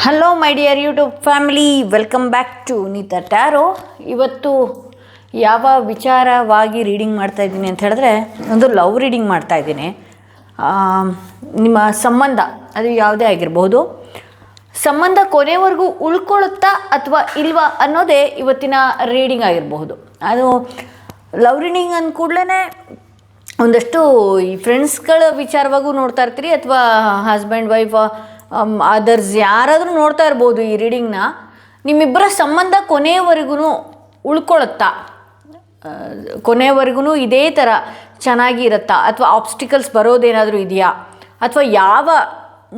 Hello my dear YouTube family, welcome back to Neeta tarot. ಇವತ್ತು ಯಾವ ವಿಚಾರವಾಗಿ ರೀಡಿಂಗ್ ಮಾಡ್ತಾಯಿದ್ದೀನಿ ಅಂತ ಹೇಳಿದ್ರೆ, ಒಂದು ಲವ್ ರೀಡಿಂಗ್ ಮಾಡ್ತಾಯಿದ್ದೀನಿ. ನಿಮ್ಮ ಸಂಬಂಧ ಅದು ಯಾವುದೇ ಆಗಿರ್ಬೋದು, ಸಂಬಂಧ ಕೊನೆವರೆಗೂ ಉಳ್ಕೊಳ್ಳುತ್ತಾ ಅಥವಾ ಇಲ್ವಾ ಅನ್ನೋದೇ ಇವತ್ತಿನ ರೀಡಿಂಗ್ ಆಗಿರಬಹುದು. ಅದು ಲವ್ ರೀಡಿಂಗ್ ಅಂದ ಕೂಡಲೇ ಒಂದಷ್ಟು ಈ ಫ್ರೆಂಡ್ಸ್ಗಳ ವಿಚಾರವಾಗೂ ನೋಡ್ತಾ ಇರ್ತೀರಿ, ಅಥವಾ ಹಸ್ಬೆಂಡ್ ವೈಫ್ ಅದರ್ಸ್ ಯಾರಾದರೂ ನೋಡ್ತಾ ಇರ್ಬೋದು ಈ ರೀಡಿಂಗ್ನ. ನಿಮ್ಮಿಬ್ಬರ ಸಂಬಂಧ ಕೊನೆಯವರೆಗೂ ಉಳ್ಕೊಳ್ಳುತ್ತಾ, ಕೊನೆಯವರೆಗೂ ಇದೇ ಥರ ಚೆನ್ನಾಗಿ ಇರುತ್ತಾ, ಅಥವಾ ಆಬ್ಸ್ಟಿಕಲ್ಸ್ ಬರೋದೇನಾದರೂ ಇದೆಯಾ, ಅಥವಾ ಯಾವ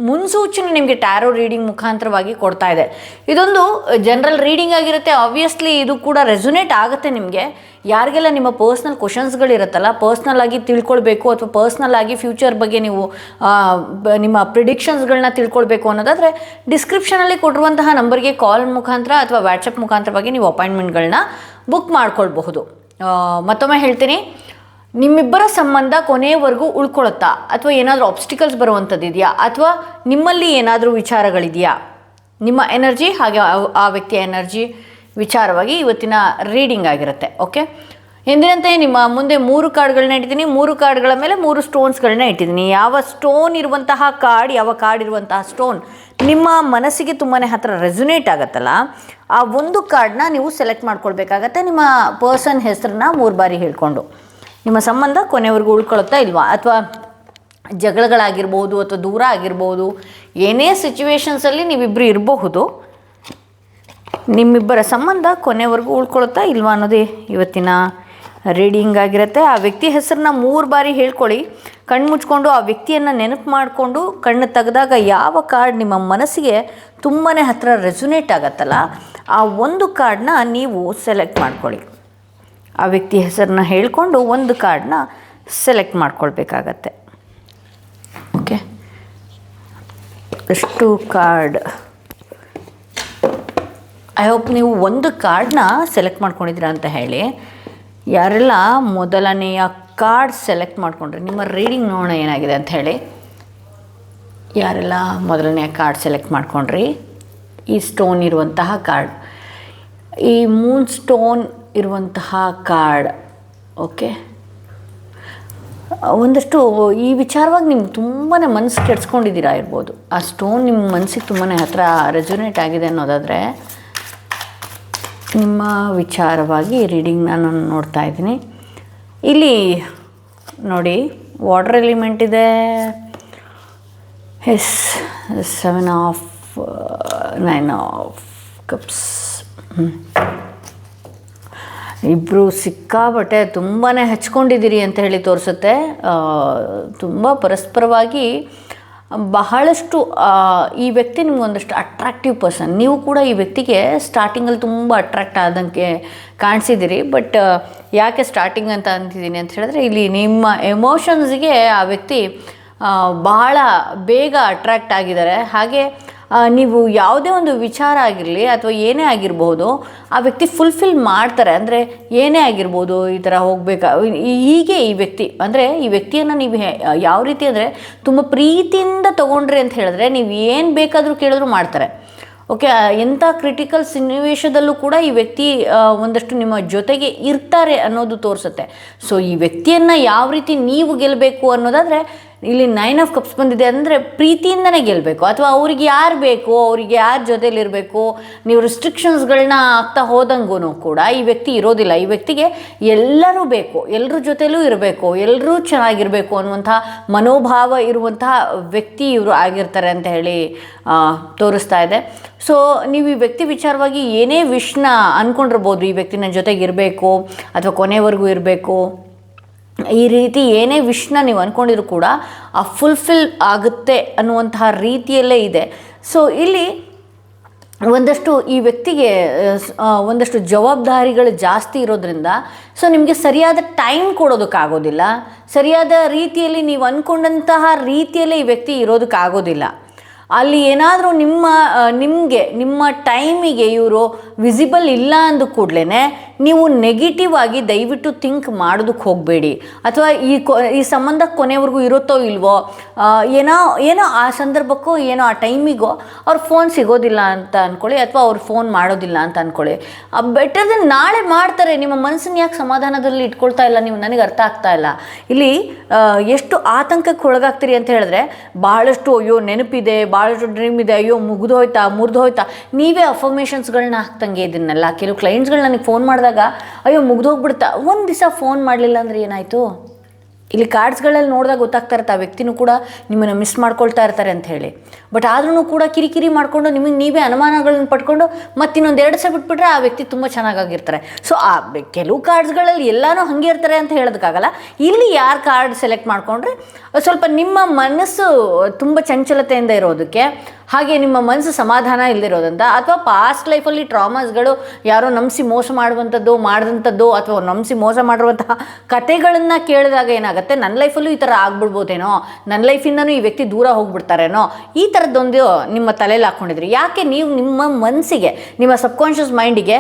ಮುನ್ಸೂಚನೆ ನಿಮಗೆ ಟ್ಯಾರೋ ರೀಡಿಂಗ್ ಮುಖಾಂತರವಾಗಿ ಕೊಡ್ತಾ ಇದೆ. ಇದೊಂದು ಜನರಲ್ ರೀಡಿಂಗ್ ಆಗಿರುತ್ತೆ. ಆಬ್ವಿಯಸ್ಲಿ ಇದು ಕೂಡ ರೆಸೊನೇಟ್ ಆಗುತ್ತೆ ನಿಮಗೆ. ಯಾರಿಗೆಲ್ಲ ನಿಮ್ಮ ಪರ್ಸ್ನಲ್ ಕ್ವಶನ್ಸ್ಗಳಿರುತ್ತಲ್ಲ, ಪರ್ಸ್ನಲ್ ಆಗಿ ತಿಳ್ಕೊಳ್ಬೇಕು ಅಥವಾ ಪರ್ಸ್ನಲ್ ಆಗಿ ಫ್ಯೂಚರ್ ಬಗ್ಗೆ ನೀವು ನಿಮ್ಮ ಪ್ರಿಡಿಕ್ಷನ್ಸ್ಗಳನ್ನ ತಿಳ್ಕೊಳ್ಬೇಕು ಅನ್ನೋದಾದರೆ, ಡಿಸ್ಕ್ರಿಪ್ಷನಲ್ಲಿ ಕೊಟ್ಟಿರುವಂತಹ ನಂಬರ್ಗೆ ಕಾಲ್ ಮುಖಾಂತರ ಅಥವಾ ವಾಟ್ಸಪ್ ಮುಖಾಂತರವಾಗಿ ನೀವು ಅಪಾಯಿಂಟ್ಮೆಂಟ್ಗಳನ್ನ ಬುಕ್ ಮಾಡ್ಕೊಳ್ಬಹುದು. ಮತ್ತೊಮ್ಮೆ ಹೇಳ್ತೀನಿ, ನಿಮ್ಮಿಬ್ಬರ ಸಂಬಂಧ ಕೊನೆಯವರೆಗೂ ಉಳ್ಕೊಳ್ಳುತ್ತಾ, ಅಥವಾ ಏನಾದರೂ ಆಬ್ಸ್ಟಿಕಲ್ಸ್ ಬರುವಂಥದ್ದು ಇದೆಯಾ, ಅಥವಾ ನಿಮ್ಮಲ್ಲಿ ಏನಾದರೂ ವಿಚಾರಗಳಿದೆಯಾ, ನಿಮ್ಮ ಎನರ್ಜಿ ಹಾಗೆ ಆ ವ್ಯಕ್ತಿಯ ಎನರ್ಜಿ ವಿಚಾರವಾಗಿ ಇವತ್ತಿನ ರೀಡಿಂಗ್ ಆಗಿರುತ್ತೆ. ಓಕೆ, ಎಂದಿನಂತೆ ನಿಮ್ಮ ಮುಂದೆ 3 ಕಾರ್ಡ್ಗಳನ್ನ ಇಟ್ಟಿದ್ದೀನಿ. 3 ಕಾರ್ಡ್ಗಳ ಮೇಲೆ 3 ಸ್ಟೋನ್ಸ್ಗಳನ್ನ ಇಟ್ಟಿದ್ದೀನಿ. ಯಾವ ಸ್ಟೋನ್ ಇರುವಂತಹ ಕಾರ್ಡ್, ಯಾವ ಕಾರ್ಡ್ ಇರುವಂತಹ ಸ್ಟೋನ್ ನಿಮ್ಮ ಮನಸ್ಸಿಗೆ ತುಂಬಾ ಹತ್ತಿರ ರೆಸೊನೇಟ್ ಆಗುತ್ತಲ್ಲ, ಆ ಒಂದು ಕಾರ್ಡ್ನ ನೀವು ಸೆಲೆಕ್ಟ್ ಮಾಡ್ಕೊಳ್ಬೇಕಾಗತ್ತೆ. ನಿಮ್ಮ ಪರ್ಸನ್ ಹೆಸರನ್ನ 3 ಬಾರಿ ಹೇಳ್ಕೊಂಡು ನಿಮ್ಮ ಸಂಬಂಧ ಕೊನೆವರೆಗೂ ಉಳ್ಕೊಳುತ್ತಾ ಇಲ್ವಾ, ಅಥವಾ ಜಗಳಗಳಾಗಿರ್ಬೋದು, ಅಥವಾ ದೂರ ಆಗಿರ್ಬೋದು, ಏನೇ ಸಿಚುವೇಶನ್ಸಲ್ಲಿ ನೀವಿಬ್ಬರು ಇರಬಹುದು, ನಿಮ್ಮಿಬ್ಬರ ಸಂಬಂಧ ಕೊನೆವರೆಗೂ ಉಳ್ಕೊಳುತ್ತಾ ಇಲ್ವಾ ಅನ್ನೋದೇ ಇವತ್ತಿನ ರೀಡಿಂಗ್ ಆಗಿರುತ್ತೆ. ಆ ವ್ಯಕ್ತಿ ಹೆಸರನ್ನ 3 ಬಾರಿ ಹೇಳ್ಕೊಳ್ಳಿ. ಕಣ್ಣು ಮುಚ್ಕೊಂಡು ಆ ವ್ಯಕ್ತಿಯನ್ನು ನೆನಪು ಮಾಡಿಕೊಂಡು ಕಣ್ಣು ತೆಗೆದಾಗ ಯಾವ ಕಾರ್ಡ್ ನಿಮ್ಮ ಮನಸ್ಸಿಗೆ ತುಂಬಾ ಹತ್ತಿರ ರೆಸೊನೇಟ್ ಆಗುತ್ತಲ್ಲ, ಆ ಒಂದು ಕಾರ್ಡನ್ನ ನೀವು ಸೆಲೆಕ್ಟ್ ಮಾಡ್ಕೊಳ್ಳಿ. ಆ ವ್ಯಕ್ತಿ ಹೆಸರನ್ನ ಹೇಳಿಕೊಂಡು ಒಂದು ಕಾರ್ಡನ್ನ ಸೆಲೆಕ್ಟ್ ಮಾಡ್ಕೊಳ್ಬೇಕಾಗತ್ತೆ. ಓಕೆ, ಎಷ್ಟು ಕಾರ್ಡ್, ಐ ಹೋಪ್ ನೀವು ಒಂದು ಕಾರ್ಡನ್ನ ಸೆಲೆಕ್ಟ್ ಮಾಡ್ಕೊಂಡಿದ್ದೀರಾ ಅಂತ ಹೇಳಿ. ಯಾರೆಲ್ಲ ಮೊದಲನೆಯ ಕಾರ್ಡ್ ಸೆಲೆಕ್ಟ್ ಮಾಡಿಕೊಂಡ್ರಿ, ನಿಮ್ಮ ರೀಡಿಂಗ್ ನೋಡೋಣ ಏನಾಗಿದೆ ಅಂತ ಹೇಳಿ. ಯಾರೆಲ್ಲ ಮೊದಲನೆಯ ಕಾರ್ಡ್ ಸೆಲೆಕ್ಟ್ ಮಾಡ್ಕೊಂಡ್ರಿ, ಈ ಸ್ಟೋನ್ ಇರುವಂತಹ ಕಾರ್ಡ್, ಈ ಮೂನ್ ಸ್ಟೋನ್ ಇರುವಂತಹ ಕಾರ್ಡ್. ಓಕೆ, ಒಂದಷ್ಟು ಈ ವಿಚಾರವಾಗಿ ನಿಮ್ಗೆ ತುಂಬಾ ಮನಸ್ಸು ಕೆಡ್ಸ್ಕೊಂಡಿದ್ದೀರಾ ಇರ್ಬೋದು. ಆ ಸ್ಟೋನ್ ನಿಮ್ಮ ಮನಸ್ಸಿಗೆ ತುಂಬಾ ಹತ್ತಿರ ರೆಸೊನೇಟ್ ಆಗಿದೆ ಅನ್ನೋದಾದರೆ, ನಿಮ್ಮ ವಿಚಾರವಾಗಿ ರೀಡಿಂಗ್ನ ನಾನು ನೋಡ್ತಾ ಇದ್ದೀನಿ. ಇಲ್ಲಿ ನೋಡಿ, ವಾಟರ್ ಎಲಿಮೆಂಟ್ ಇದೆ. 7 ಆಫ್ 9 ಆಫ್ ಕಪ್ಸ್. ಇಬ್ಬರು ಸಿಕ್ಕಾಬಟ್ಟೆ ತುಂಬಾ ಹಚ್ಕೊಂಡಿದ್ದೀರಿ ಅಂತ ಹೇಳಿ ತೋರಿಸುತ್ತೆ. ತುಂಬ ಪರಸ್ಪರವಾಗಿ ಬಹಳಷ್ಟು ಈ ವ್ಯಕ್ತಿ ನಿಮ್ಗೊಂದಷ್ಟು ಅಟ್ರಾಕ್ಟಿವ್ ಪರ್ಸನ್. ನೀವು ಕೂಡ ಈ ವ್ಯಕ್ತಿಗೆ ಸ್ಟಾರ್ಟಿಂಗಲ್ಲಿ ತುಂಬ ಅಟ್ರಾಕ್ಟ್ ಆದಂಗೆ ಕಾಣಿಸಿದ್ದೀರಿ. ಬಟ್ ಯಾಕೆ ಸ್ಟಾರ್ಟಿಂಗ್ ಅಂತ ಅಂತಿದ್ದೀನಿ ಅಂತ ಹೇಳಿದ್ರೆ, ಇಲ್ಲಿ ನಿಮ್ಮ ಎಮೋಷನ್ಸ್ಗೆ ಆ ವ್ಯಕ್ತಿ ಬಹಳ ಬೇಗ ಅಟ್ರಾಕ್ಟ್ ಆಗಿದ್ದಾರೆ. ಹಾಗೆ ನೀವು ಯಾವುದೇ ಒಂದು ವಿಚಾರ ಆಗಿರಲಿ ಅಥವಾ ಏನೇ ಆಗಿರ್ಬೋದು, ಆ ವ್ಯಕ್ತಿ ಫುಲ್ಫಿಲ್ ಮಾಡ್ತಾರೆ. ಅಂದರೆ ಏನೇ ಆಗಿರ್ಬೋದು, ಈ ಥರ ಹೋಗಬೇಕಾ ಹೀಗೆ ಈ ವ್ಯಕ್ತಿ, ಅಂದರೆ ಈ ವ್ಯಕ್ತಿಯನ್ನು ನೀವು ಯಾವ ರೀತಿ ಅಂದರೆ ತುಂಬ ಪ್ರೀತಿಯಿಂದ ತೊಗೊಂಡ್ರಿ ಅಂತ ಹೇಳಿದ್ರೆ, ನೀವು ಏನು ಬೇಕಾದರೂ ಕೇಳಿದ್ರು ಮಾಡ್ತಾರೆ. ಓಕೆ, ಎಂಥ ಕ್ರಿಟಿಕಲ್ ಸನ್ನಿವೇಶದಲ್ಲೂ ಕೂಡ ಈ ವ್ಯಕ್ತಿ ಒಂದಷ್ಟು ನಿಮ್ಮ ಜೊತೆಗೆ ಇರ್ತಾರೆ ಅನ್ನೋದು ತೋರಿಸುತ್ತೆ. ಸೊ ಈ ವ್ಯಕ್ತಿಯನ್ನು ಯಾವ ರೀತಿ ನೀವು ಗೆಲ್ಲಬೇಕು ಅನ್ನೋದಾದರೆ, ಇಲ್ಲಿ 9 ಆಫ್ ಕಪ್ಸ್ ಬಂದಿದೆ. ಅಂದರೆ ಪ್ರೀತಿಯಿಂದನೇ ಗೆಲ್ಲಬೇಕು, ಅಥವಾ ಅವ್ರಿಗೆ ಯಾರು ಬೇಕು, ಅವರಿಗೆ ಯಾರ ಜೊತೆಲಿರಬೇಕು, ನೀವು ರಿಸ್ಟ್ರಿಕ್ಷನ್ಸ್ಗಳನ್ನ ಆಗ್ತಾ ಹೋದಂಗೂ ಕೂಡ ಈ ವ್ಯಕ್ತಿ ಇರೋದಿಲ್ಲ. ಈ ವ್ಯಕ್ತಿಗೆ ಎಲ್ಲರೂ ಬೇಕು, ಎಲ್ಲರ ಜೊತೆಲೂ ಇರಬೇಕು, ಎಲ್ಲರೂ ಚೆನ್ನಾಗಿರಬೇಕು ಅನ್ನುವಂಥ ಮನೋಭಾವ ಇರುವಂತಹ ವ್ಯಕ್ತಿ ಇವರು ಆಗಿರ್ತಾರೆ ಅಂತ ಹೇಳಿ ತೋರಿಸ್ತಾ ಇದೆ. ಸೊ ನೀವು ಈ ವ್ಯಕ್ತಿ ವಿಚಾರವಾಗಿ ಏನೇ ವಿಷ್ನ ಅಂದ್ಕೊಂಡಿರ್ಬೋದು, ಈ ವ್ಯಕ್ತಿನ ಜೊತೆಗಿರಬೇಕು ಅಥವಾ ಕೊನೆವರೆಗೂ ಇರಬೇಕು, ಈ ರೀತಿ ಏನೇ ವಿಷ್ನ ನೀವು ಅಂದ್ಕೊಂಡಿದ್ರು ಕೂಡ ಆ ಫುಲ್ಫಿಲ್ ಆಗುತ್ತೆ ಅನ್ನುವಂತಹ ರೀತಿಯಲ್ಲೇ ಇದೆ. ಸೊ ಇಲ್ಲಿ ಒಂದಷ್ಟು ಈ ವ್ಯಕ್ತಿಗೆ ಒಂದಷ್ಟು ಜವಾಬ್ದಾರಿಗಳು ಜಾಸ್ತಿ ಇರೋದ್ರಿಂದ, ಸೊ ನಿಮಗೆ ಸರಿಯಾದ ಟೈಮ್ ಕೊಡೋದಕ್ಕಾಗೋದಿಲ್ಲ. ಸರಿಯಾದ ರೀತಿಯಲ್ಲಿ ನೀವು ಅಂದ್ಕೊಂಡಂತಹ ರೀತಿಯಲ್ಲೇ ಈ ವ್ಯಕ್ತಿ ಇರೋದಕ್ಕಾಗೋದಿಲ್ಲ. ಅಲ್ಲಿ ಏನಾದರೂ ನಿಮ್ಮ ಟೈಮಿಗೆ ಇವರು ವಿಸಿಬಲ್ ಇಲ್ಲ ಅಂದ ಕೂಡಲೇ ನೀವು ನೆಗೆಟಿವ್ ಆಗಿ ದಯವಿಟ್ಟು ಥಿಂಕ್ ಮಾಡೋದಕ್ಕೆ ಹೋಗಬೇಡಿ. ಅಥವಾ ಈ ಸಂಬಂಧ ಕೊನೆವರೆಗೂ ಇರುತ್ತೋ ಇಲ್ವೋ, ಏನೋ ಆ ಸಂದರ್ಭಕ್ಕೋ ಏನೋ ಆ ಟೈಮಿಗೋ ಅವ್ರ ಫೋನ್ ಸಿಗೋದಿಲ್ಲ ಅಂತ ಅಂದ್ಕೊಳ್ಳಿ, ಅಥವಾ ಅವ್ರು ಫೋನ್ ಮಾಡೋದಿಲ್ಲ ಅಂತ ಅಂದ್ಕೊಳ್ಳಿ. ಬೆಟರ್ ದೆನ್ ನಾಳೆ ಮಾಡ್ತಾರೆ. ನಿಮ್ಮ ಮನಸ್ಸನ್ನು ಯಾಕೆ ಸಮಾಧಾನದಲ್ಲಿ ಇಟ್ಕೊಳ್ತಾ ಇಲ್ಲ ನೀವು? ನನಗೆ ಅರ್ಥ ಆಗ್ತಾ ಇಲ್ಲ. ಇಲ್ಲಿ ಎಷ್ಟು ಆತಂಕಕ್ಕೆ ಒಳಗಾಗ್ತೀರಿ ಅಂತ ಹೇಳಿದ್ರೆ, ಭಾಳಷ್ಟು ಅಯ್ಯೋ ನೆನಪಿದೆ, ಭಾಳಷ್ಟು ಡ್ರೀಮ್ ಇದೆ, ಅಯ್ಯೋ ಮುರಿದು ಹೋಯ್ತಾ ನೀವೇ ಅಫರ್ಮೇಷನ್ಸ್ಗಳನ್ನ ಹಾಕ್ತಂಗೆ. ಇದನ್ನೆಲ್ಲ ಕೆಲವು ಕ್ಲೈಂಟ್ಸ್ಗಳು ನನಗೆ ಫೋನ್ ಮಾಡಿದಾಗ ಅಯ್ಯೋ ಮುಗ್ದೋಗ್ಬಿಡ್ತಾ, ಒಂದು ದಿವಸ ಫೋನ್ ಮಾಡಲಿಲ್ಲ ಅಂದರೆ ಏನಾಯಿತು? ಇಲ್ಲಿ ಕಾರ್ಡ್ಸ್ಗಳಲ್ಲಿ ನೋಡಿದಾಗ ಗೊತ್ತಾಗ್ತಾ ಇರುತ್ತೆ ಆ ವ್ಯಕ್ತಿನೂ ಕೂಡ ನಿಮ್ಮನ್ನು ಮಿಸ್ ಮಾಡ್ಕೊಳ್ತಾ ಇರ್ತಾರೆ ಅಂತ ಹೇಳಿ. ಬಟ್ ಆದ್ರೂ ಕೂಡ ಕಿರಿಕಿರಿ ಮಾಡಿಕೊಂಡು ನಿಮಗೆ ನೀವೇ ಅನುಮಾನಗಳನ್ನ ಪಡ್ಕೊಂಡು ಮತ್ತಿನ್ನೊಂದು 2 ದಿವಸ ಬಿಟ್ಬಿಟ್ರೆ ಆ ವ್ಯಕ್ತಿ ತುಂಬ ಚೆನ್ನಾಗಿರ್ತಾರೆ. ಸೊ ಆ ಕೆಲವು ಕಾರ್ಡ್ಸ್ಗಳಲ್ಲಿ ಎಲ್ಲನೂ ಹಾಗೆ ಇರ್ತಾರೆ ಅಂತ ಹೇಳೋದಕ್ಕಾಗಲ್ಲ. ಇಲ್ಲಿ ಯಾರು ಕಾರ್ಡ್ ಸೆಲೆಕ್ಟ್ ಮಾಡಿಕೊಂಡ್ರೆ ಸ್ವಲ್ಪ ನಿಮ್ಮ ಮನಸ್ಸು ತುಂಬ ಚಂಚಲತೆಯಿಂದ ಇರೋದಕ್ಕೆ, ಹಾಗೆ ನಿಮ್ಮ ಮನಸ್ಸು ಸಮಾಧಾನ ಇಲ್ಲದಿರೋದಂತ, ಅಥವಾ ಪಾಸ್ಟ್ ಲೈಫಲ್ಲಿ ಟ್ರಾಮಾಸ್ಗಳು ಯಾರೋ ನಂಬಿಸಿ ಮೋಸ ಮಾಡಿದಂಥದ್ದು ಅಥವಾ ನಂಬಿಸಿ ಮೋಸ ಮಾಡಿರುವಂತಹ ಕತೆಗಳನ್ನು ಕೇಳಿದಾಗ ಏನಾಗುತ್ತೆ, ನನ್ನ ಲೈಫಲ್ಲೂ ಈ ಥರ ಆಗ್ಬಿಡ್ಬೋದೇನೋ, ನನ್ನ ಲೈಫಿಂದನೂ ಈ ವ್ಯಕ್ತಿ ದೂರ ಹೋಗ್ಬಿಡ್ತಾರೇನೋ, ಈ ಥರದ್ದೊಂದು ನಿಮ್ಮ ತಲೆಯಲ್ಲಿ ಹಾಕ್ಕೊಂಡಿದ್ರಿ. ಯಾಕೆ ನೀವು ನಿಮ್ಮ ಮನಸ್ಸಿಗೆ, ನಿಮ್ಮ ಸಬ್ಕಾನ್ಷಿಯಸ್ ಮೈಂಡಿಗೆ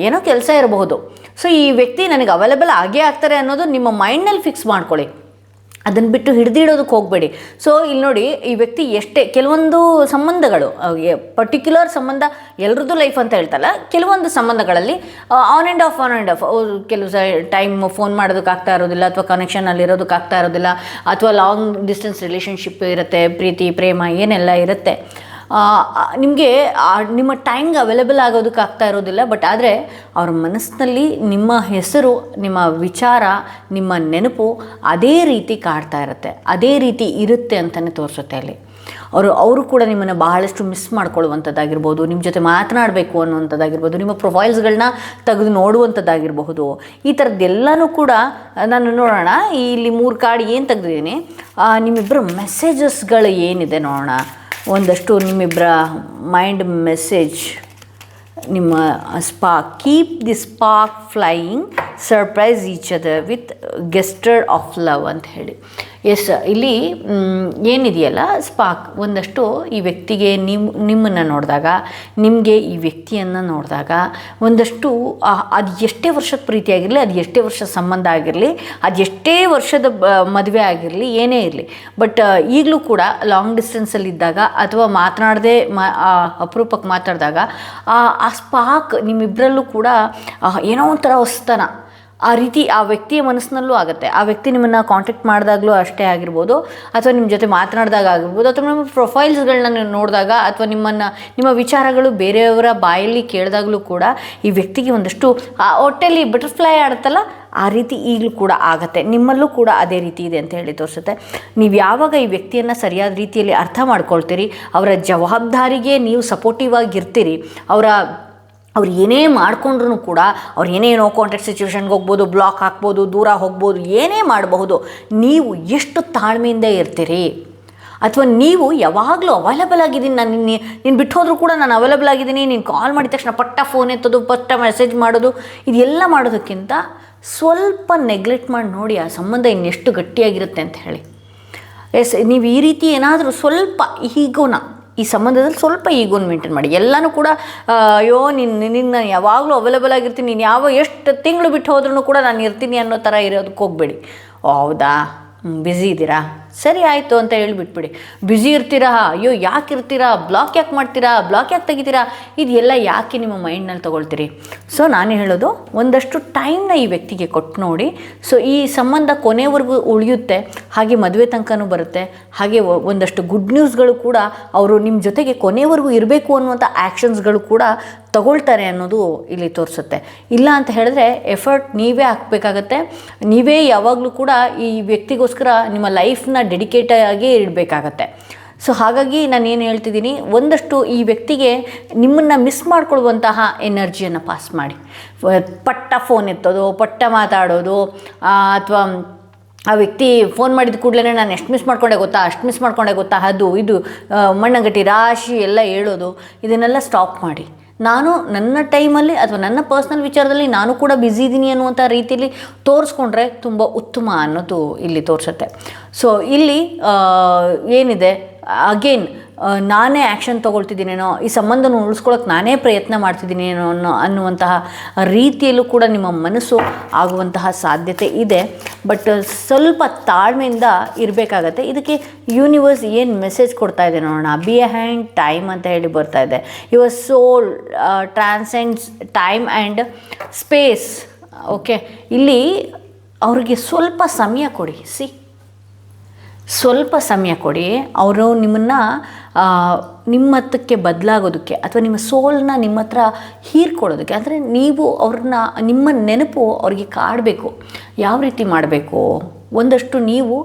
ಏನೋ ಕೆಲಸ ಇರಬಹುದು, ಸೊ ಈ ವ್ಯಕ್ತಿ ನನಗೆ ಅವೈಲೇಬಲ್ ಆಗೇ ಆಗ್ತಾರೆ ಅನ್ನೋದು ನಿಮ್ಮ ಮೈಂಡ್ನಲ್ಲಿ ಫಿಕ್ಸ್ ಮಾಡ್ಕೊಳ್ಳಿ. ಅದನ್ನು ಬಿಟ್ಟು ಹಿಡಿದಿಡೋದಕ್ಕೆ ಹೋಗಬೇಡಿ. ಸೊ ಇಲ್ಲಿ ನೋಡಿ, ಈ ವ್ಯಕ್ತಿ ಎಷ್ಟೇ ಕೆಲವೊಂದು ಸಂಬಂಧಗಳು, ಪರ್ಟಿಕ್ಯುಲರ್ ಸಂಬಂಧ ಎಲ್ಲರದ್ದು ಲೈಫ್ ಅಂತ ಹೇಳ್ತಲ್ಲ, ಕೆಲವೊಂದು ಸಂಬಂಧಗಳಲ್ಲಿ ಆನ್ ಆ್ಯಂಡ್ ಆಫ್ ಕೆಲವು ಟೈಮ್ ಫೋನ್ ಮಾಡೋದಕ್ಕಾಗ್ತಾ ಇರೋದಿಲ್ಲ, ಅಥವಾ ಕನೆಕ್ಷನಲ್ಲಿ ಇರೋದಕ್ಕಾಗ್ತಾ ಇರೋದಿಲ್ಲ, ಅಥವಾ ಲಾಂಗ್ ಡಿಸ್ಟೆನ್ಸ್ ರಿಲೇಷನ್ಶಿಪ್ ಇರುತ್ತೆ, ಪ್ರೀತಿ ಪ್ರೇಮ ಏನೆಲ್ಲ ಇರುತ್ತೆ. ನಿಮಗೆ ನಿಮ್ಮ ಟೈಮ್ಗೆ ಅವೈಲೇಬಲ್ ಆಗೋದಕ್ಕಾಗ್ತಾ ಇರೋದಿಲ್ಲ. ಬಟ್ ಆದರೆ ಅವ್ರ ಮನಸ್ಸಿನಲ್ಲಿ ನಿಮ್ಮ ಹೆಸರು, ನಿಮ್ಮ ವಿಚಾರ, ನಿಮ್ಮ ನೆನಪು ಅದೇ ರೀತಿ ಕಾಡ್ತಾ ಇರುತ್ತೆ, ಅದೇ ರೀತಿ ಇರುತ್ತೆ ಅಂತಲೇ ತೋರಿಸುತ್ತೆ ಅಲ್ಲಿ. ಅವರು ಕೂಡ ನಿಮ್ಮನ್ನು ಬಹಳಷ್ಟು ಮಿಸ್ ಮಾಡ್ಕೊಳ್ಳುವಂಥದ್ದಾಗಿರ್ಬೋದು, ನಿಮ್ಮ ಜೊತೆ ಮಾತನಾಡಬೇಕು ಅನ್ನುವಂಥದ್ದಾಗಿರ್ಬೋದು, ನಿಮ್ಮ ಪ್ರೊಫೈಲ್ಸ್ಗಳನ್ನ ತೆಗೆದು ನೋಡುವಂಥದ್ದಾಗಿರಬಹುದು. ಈ ಥರದ್ದೆಲ್ಲನೂ ಕೂಡ ನಾನು ನೋಡೋಣ. ಇಲ್ಲಿ 3 ಕಾರ್ಡ್ ಏನು ತೆಗೆದಿದ್ದೀನಿ, ನಿಮ್ಮಿಬ್ಬರ ಮೆಸೇಜಸ್ಗಳು ಏನಿದೆ ನೋಡೋಣ. ಒಂದಷ್ಟು ನಿಮ್ಮಿಬ್ಬರ ಮೈಂಡ್ ಮೆಸೇಜ್, ನಿಮ್ಮ spark, keep the spark flying, surprise each other with gesture of love ಅಂತ ಹೇಳಿ. ಎಸ್, ಇಲ್ಲಿ ಏನಿದೆಯಲ್ಲ ಸ್ಪಾರ್ಕ್, ಒಂದಷ್ಟು ಈ ವ್ಯಕ್ತಿಗೆ ನಿಮ್ಮನ್ನು ನೋಡಿದಾಗ, ನಿಮಗೆ ಈ ವ್ಯಕ್ತಿಯನ್ನು ನೋಡಿದಾಗ ಒಂದಷ್ಟು ಅದು ಎಷ್ಟೇ ವರ್ಷದ ಪ್ರೀತಿ ಆಗಿರಲಿ, ಅದು ಎಷ್ಟೇ ವರ್ಷದ ಸಂಬಂಧ ಆಗಿರಲಿ, ಅದು ಎಷ್ಟೇ ವರ್ಷದ ಮದುವೆ ಆಗಿರಲಿ, ಏನೇ ಇರಲಿ, ಬಟ್ ಈಗಲೂ ಕೂಡ ಲಾಂಗ್ ಡಿಸ್ಟೆನ್ಸಲ್ಲಿದ್ದಾಗ ಅಥವಾ ಮಾತನಾಡದೆ ಅಪರೂಪಕ್ಕೆ ಮಾತಾಡಿದಾಗ ಆ ಸ್ಪಾರ್ಕ್ ನಿಮ್ಮಿಬ್ಬರಲ್ಲೂ ಕೂಡ ಏನೋ ಒಂಥರ ಹೊಸತನ ಆ ರೀತಿ ಆ ವ್ಯಕ್ತಿಯ ಮನಸ್ಸಿನಲ್ಲೂ ಆಗುತ್ತೆ. ಆ ವ್ಯಕ್ತಿ ನಿಮ್ಮನ್ನು ಕಾಂಟ್ಯಾಕ್ಟ್ ಮಾಡಿದಾಗಲೂ ಅಷ್ಟೇ ಆಗಿರ್ಬೋದು, ಅಥವಾ ನಿಮ್ಮ ಜೊತೆ ಮಾತನಾಡಿದಾಗ ಆಗಿರ್ಬೋದು, ಅಥವಾ ನಿಮ್ಮ ಪ್ರೊಫೈಲ್ಸ್ಗಳನ್ನ ನೀವು ನೋಡಿದಾಗ, ಅಥವಾ ನಿಮ್ಮ ವಿಚಾರಗಳು ಬೇರೆಯವರ ಬಾಯಲ್ಲಿ ಕೇಳಿದಾಗಲೂ ಕೂಡ ಈ ವ್ಯಕ್ತಿಗೆ ಒಂದಷ್ಟು ಹೊಟ್ಟೆಯಲ್ಲಿ ಬಟರ್ಫ್ಲೈ ಆಡುತ್ತಲ್ಲ, ಆ ರೀತಿ ಈಗಲೂ ಕೂಡ ಆಗುತ್ತೆ. ನಿಮ್ಮಲ್ಲೂ ಕೂಡ ಅದೇ ರೀತಿ ಇದೆ ಅಂತ ಹೇಳಿ ತೋರಿಸುತ್ತೆ. ನೀವು ಯಾವಾಗ ಈ ವ್ಯಕ್ತಿಯನ್ನು ಸರಿಯಾದ ರೀತಿಯಲ್ಲಿ ಅರ್ಥ ಮಾಡ್ಕೊಳ್ತೀರಿ, ಅವರ ಜವಾಬ್ದಾರಿಗೆ ನೀವು ಸಪೋರ್ಟಿವ್ ಆಗಿರ್ತೀರಿ, ಅವ್ರು ಏನೇ ಮಾಡ್ಕೊಂಡ್ರೂ ಕೂಡ, ಅವ್ರು ಏನೇನೋ ಕಾಂಟ್ಯಾಕ್ಟ್ ಸಿಚುವೇಷನ್ಗೆ ಹೋಗ್ಬೋದು, ಬ್ಲಾಕ್ ಹಾಕ್ಬೋದು, ದೂರ ಹೋಗ್ಬೋದು, ಏನೇ ಮಾಡಬಹುದು, ನೀವು ಎಷ್ಟು ತಾಳ್ಮೆಯಿಂದ ಇರ್ತೀರಿ, ಅಥವಾ ನೀವು ಯಾವಾಗಲೂ ಅವೈಲೇಬಲ್ ಆಗಿದ್ದೀನಿ, ನೀನು ಬಿಟ್ಟು ಹೋದರೂ ಕೂಡ ನಾನು ಅವೈಲೇಬಲ್ ಆಗಿದ್ದೀನಿ, ನೀನು ಕಾಲ್ ಮಾಡಿದ ತಕ್ಷಣ ಪಟ್ಟ ಫೋನ್ ಎತ್ತೋದು, ಪಟ್ಟ ಮೆಸೇಜ್ ಮಾಡೋದು, ಇದೆಲ್ಲ ಮಾಡೋದಕ್ಕಿಂತ ಸ್ವಲ್ಪ ನೆಗ್ಲೆಕ್ಟ್ ಮಾಡಿ ನೋಡಿ ಆ ಸಂಬಂಧ ಇನ್ನೆಷ್ಟು ಗಟ್ಟಿಯಾಗಿರುತ್ತೆ ಅಂತ ಹೇಳಿ. ಎಸ್, ನೀವು ಈ ರೀತಿ ಏನಾದರೂ ಸ್ವಲ್ಪ ಈ ಸಂಬಂಧದಲ್ಲಿ ಸ್ವಲ್ಪ ಈಗೋನ ಮೇಂಟೈನ್ ಮಾಡಿ. ಎಲ್ಲನೂ ಕೂಡ ಅಯ್ಯೋ ನಿನ್ನ ಯಾವಾಗಲೂ ಅವೈಲೇಬಲ್ ಆಗಿರ್ತೀನಿ, ನೀನು ಎಷ್ಟು ತಿಂಗಳು ಬಿಟ್ಟು ಹೋದ್ರೂ ಕೂಡ ನಾನು ಇರ್ತೀನಿ ಅನ್ನೋ ಥರ ಇರೋದಕ್ಕೆ ಹೋಗಬೇಡಿ. ಹೌದಾ, ಬ್ಯುಸಿ ಇದ್ದೀರಾ, ಸರಿ ಆಯಿತು ಅಂತ ಹೇಳಿಬಿಟ್ಬಿಡಿ. ಬ್ಯುಸಿ ಇರ್ತೀರಾ, ಅಯ್ಯೋ ಯಾಕೆ ಇರ್ತೀರಾ, ಬ್ಲಾಕ್ ಯಾಕೆ ಮಾಡ್ತೀರಾ, ಬ್ಲಾಕ್ ಯಾಕೆ ತೆಗಿತೀರಾ, ಇದೆಲ್ಲ ಯಾಕೆ ನಿಮ್ಮ ಮೈಂಡ್ನಲ್ಲಿ ತೊಗೊಳ್ತೀರಿ? ಸೊ ನಾನು ಹೇಳೋದು, ಒಂದಷ್ಟು ಟೈಮ್ನ ಈ ವ್ಯಕ್ತಿಗೆ ಕೊಟ್ಟು ನೋಡಿ. ಸೊ ಈ ಸಂಬಂಧ ಕೊನೆವರೆಗೂ ಉಳಿಯುತ್ತೆ, ಹಾಗೆ ಮದುವೆ ತನಕನೂ ಬರುತ್ತೆ, ಹಾಗೆ ಒಂದಷ್ಟು ಗುಡ್ ನ್ಯೂಸ್ಗಳು ಕೂಡ ಅವರು ನಿಮ್ಮ ಜೊತೆಗೆ ಕೊನೆವರೆಗೂ ಇರಬೇಕು ಅನ್ನುವಂಥ ಆ್ಯಕ್ಷನ್ಸ್ಗಳು ಕೂಡ ತಗೊಳ್ತಾರೆ ಅನ್ನೋದು ಇಲ್ಲಿ ತೋರಿಸುತ್ತೆ. ಇಲ್ಲ ಅಂತ ಹೇಳಿದ್ರೆ ಎಫರ್ಟ್ ನೀವೇ ಹಾಕಬೇಕಾಗತ್ತೆ. ನೀವೇ ಯಾವಾಗಲೂ ಕೂಡ ಈ ವ್ಯಕ್ತಿಗೋಸ್ಕರ ನಿಮ್ಮ ಲೈಫ್ನ ಡೆಡಿಕೇಟ್ ಆಗಿ ಇಡಬೇಕಾಗತ್ತೆ. ಸೊ ಹಾಗಾಗಿ ನಾನು ಏನು ಹೇಳ್ತಿದ್ದೀನಿ, ಒಂದಷ್ಟು ಈ ವ್ಯಕ್ತಿಗೆ ನಿಮ್ಮನ್ನು ಮಿಸ್ ಮಾಡ್ಕೊಳ್ಳುವಂತಹ ಎನರ್ಜಿಯನ್ನು ಪಾಸ್ ಮಾಡಿ. ಪಟ್ಟ ಫೋನ್ ಎತ್ತೋದು, ಪಟ್ಟ ಮಾತಾಡೋದು, ಅಥವಾ ಆ ವ್ಯಕ್ತಿ ಫೋನ್ ಮಾಡಿದ ಕೂಡಲೇ ನಾನು ಎಷ್ಟು ಮಿಸ್ ಮಾಡ್ಕೊಂಡೆ ಗೊತ್ತಾ, ಅಷ್ಟು ಮಿಸ್ ಮಾಡ್ಕೊಂಡೆ ಗೊತ್ತಾ, ಅದು ಇದು ಮಣ್ಣಗಟ್ಟಿ ರಾಶಿ ಎಲ್ಲ ಹೇಳೋದು, ಇದನ್ನೆಲ್ಲ ಸ್ಟಾಪ್ ಮಾಡಿ. ನಾನು ನನ್ನ ಟೈಮಲ್ಲಿ ಅಥವಾ ನನ್ನ ಪರ್ಸ್ನಲ್ ವಿಚಾರದಲ್ಲಿ ನಾನು ಕೂಡ ಬ್ಯುಸಿ ಇದ್ದೀನಿ ಅನ್ನುವಂಥ ರೀತಿಯಲ್ಲಿ ತೋರಿಸ್ಕೊಂಡ್ರೆ ತುಂಬ ಉತ್ತಮ ಅನ್ನೋದು ಇಲ್ಲಿ ತೋರಿಸುತ್ತೆ. ಸೊ ಇಲ್ಲಿ ಏನಿದೆ, ಅಗೇನ್ ನಾನೇ ಆ್ಯಕ್ಷನ್ ತೊಗೊಳ್ತಿದ್ದೀನೇನೋ, ಈ ಸಂಬಂಧನ ಉಳಿಸ್ಕೊಳ್ಳೋಕೆ ನಾನೇ ಪ್ರಯತ್ನ ಮಾಡ್ತಿದ್ದೀನೇನೋ ಅನ್ನುವಂತಹ ರೀತಿಯಲ್ಲೂ ಕೂಡ ನಿಮ್ಮ ಮನಸ್ಸು ಆಗುವಂತಹ ಸಾಧ್ಯತೆ ಇದೆ. ಬಟ್ ಸ್ವಲ್ಪ ತಾಳ್ಮೆಯಿಂದ ಇರಬೇಕಾಗತ್ತೆ. ಇದಕ್ಕೆ ಯೂನಿವರ್ಸ್ ಏನು ಮೆಸೇಜ್ ಕೊಡ್ತಾ ಇದೆ ನೋಡೋಣ. ಬಿಹೈಂಡ್ ಟೈಮ್ ಅಂತ ಹೇಳಿ ಬರ್ತಾ ಇದೆ. Your soul transcends time and space. Okay, ಇಲ್ಲಿ ಅವ್ರಿಗೆ ಸ್ವಲ್ಪ ಸಮಯ ಕೊಡಿ. ಸ್ವಲ್ಪ ಸಮಯ ಕೊಡಿ. ಅವರು ನಿಮ್ಮನ್ನು ನಿಮ್ಮ ಹತ್ತಕ್ಕೆ ಬದಲಾಗೋದಕ್ಕೆ ಅಥವಾ ನಿಮ್ಮ ಸೋಲನ್ನ ನಿಮ್ಮ ಹತ್ರ ಹೀರ್ಕೊಳ್ಳೋದಕ್ಕೆ, ಅಂದರೆ ನೀವು ಅವ್ರನ್ನ, ನಿಮ್ಮ ನೆನಪು ಅವ್ರಿಗೆ ಕಾಡಬೇಕು. ಯಾವ ರೀತಿ ಮಾಡಬೇಕು? ಒಂದಷ್ಟು ನೀವು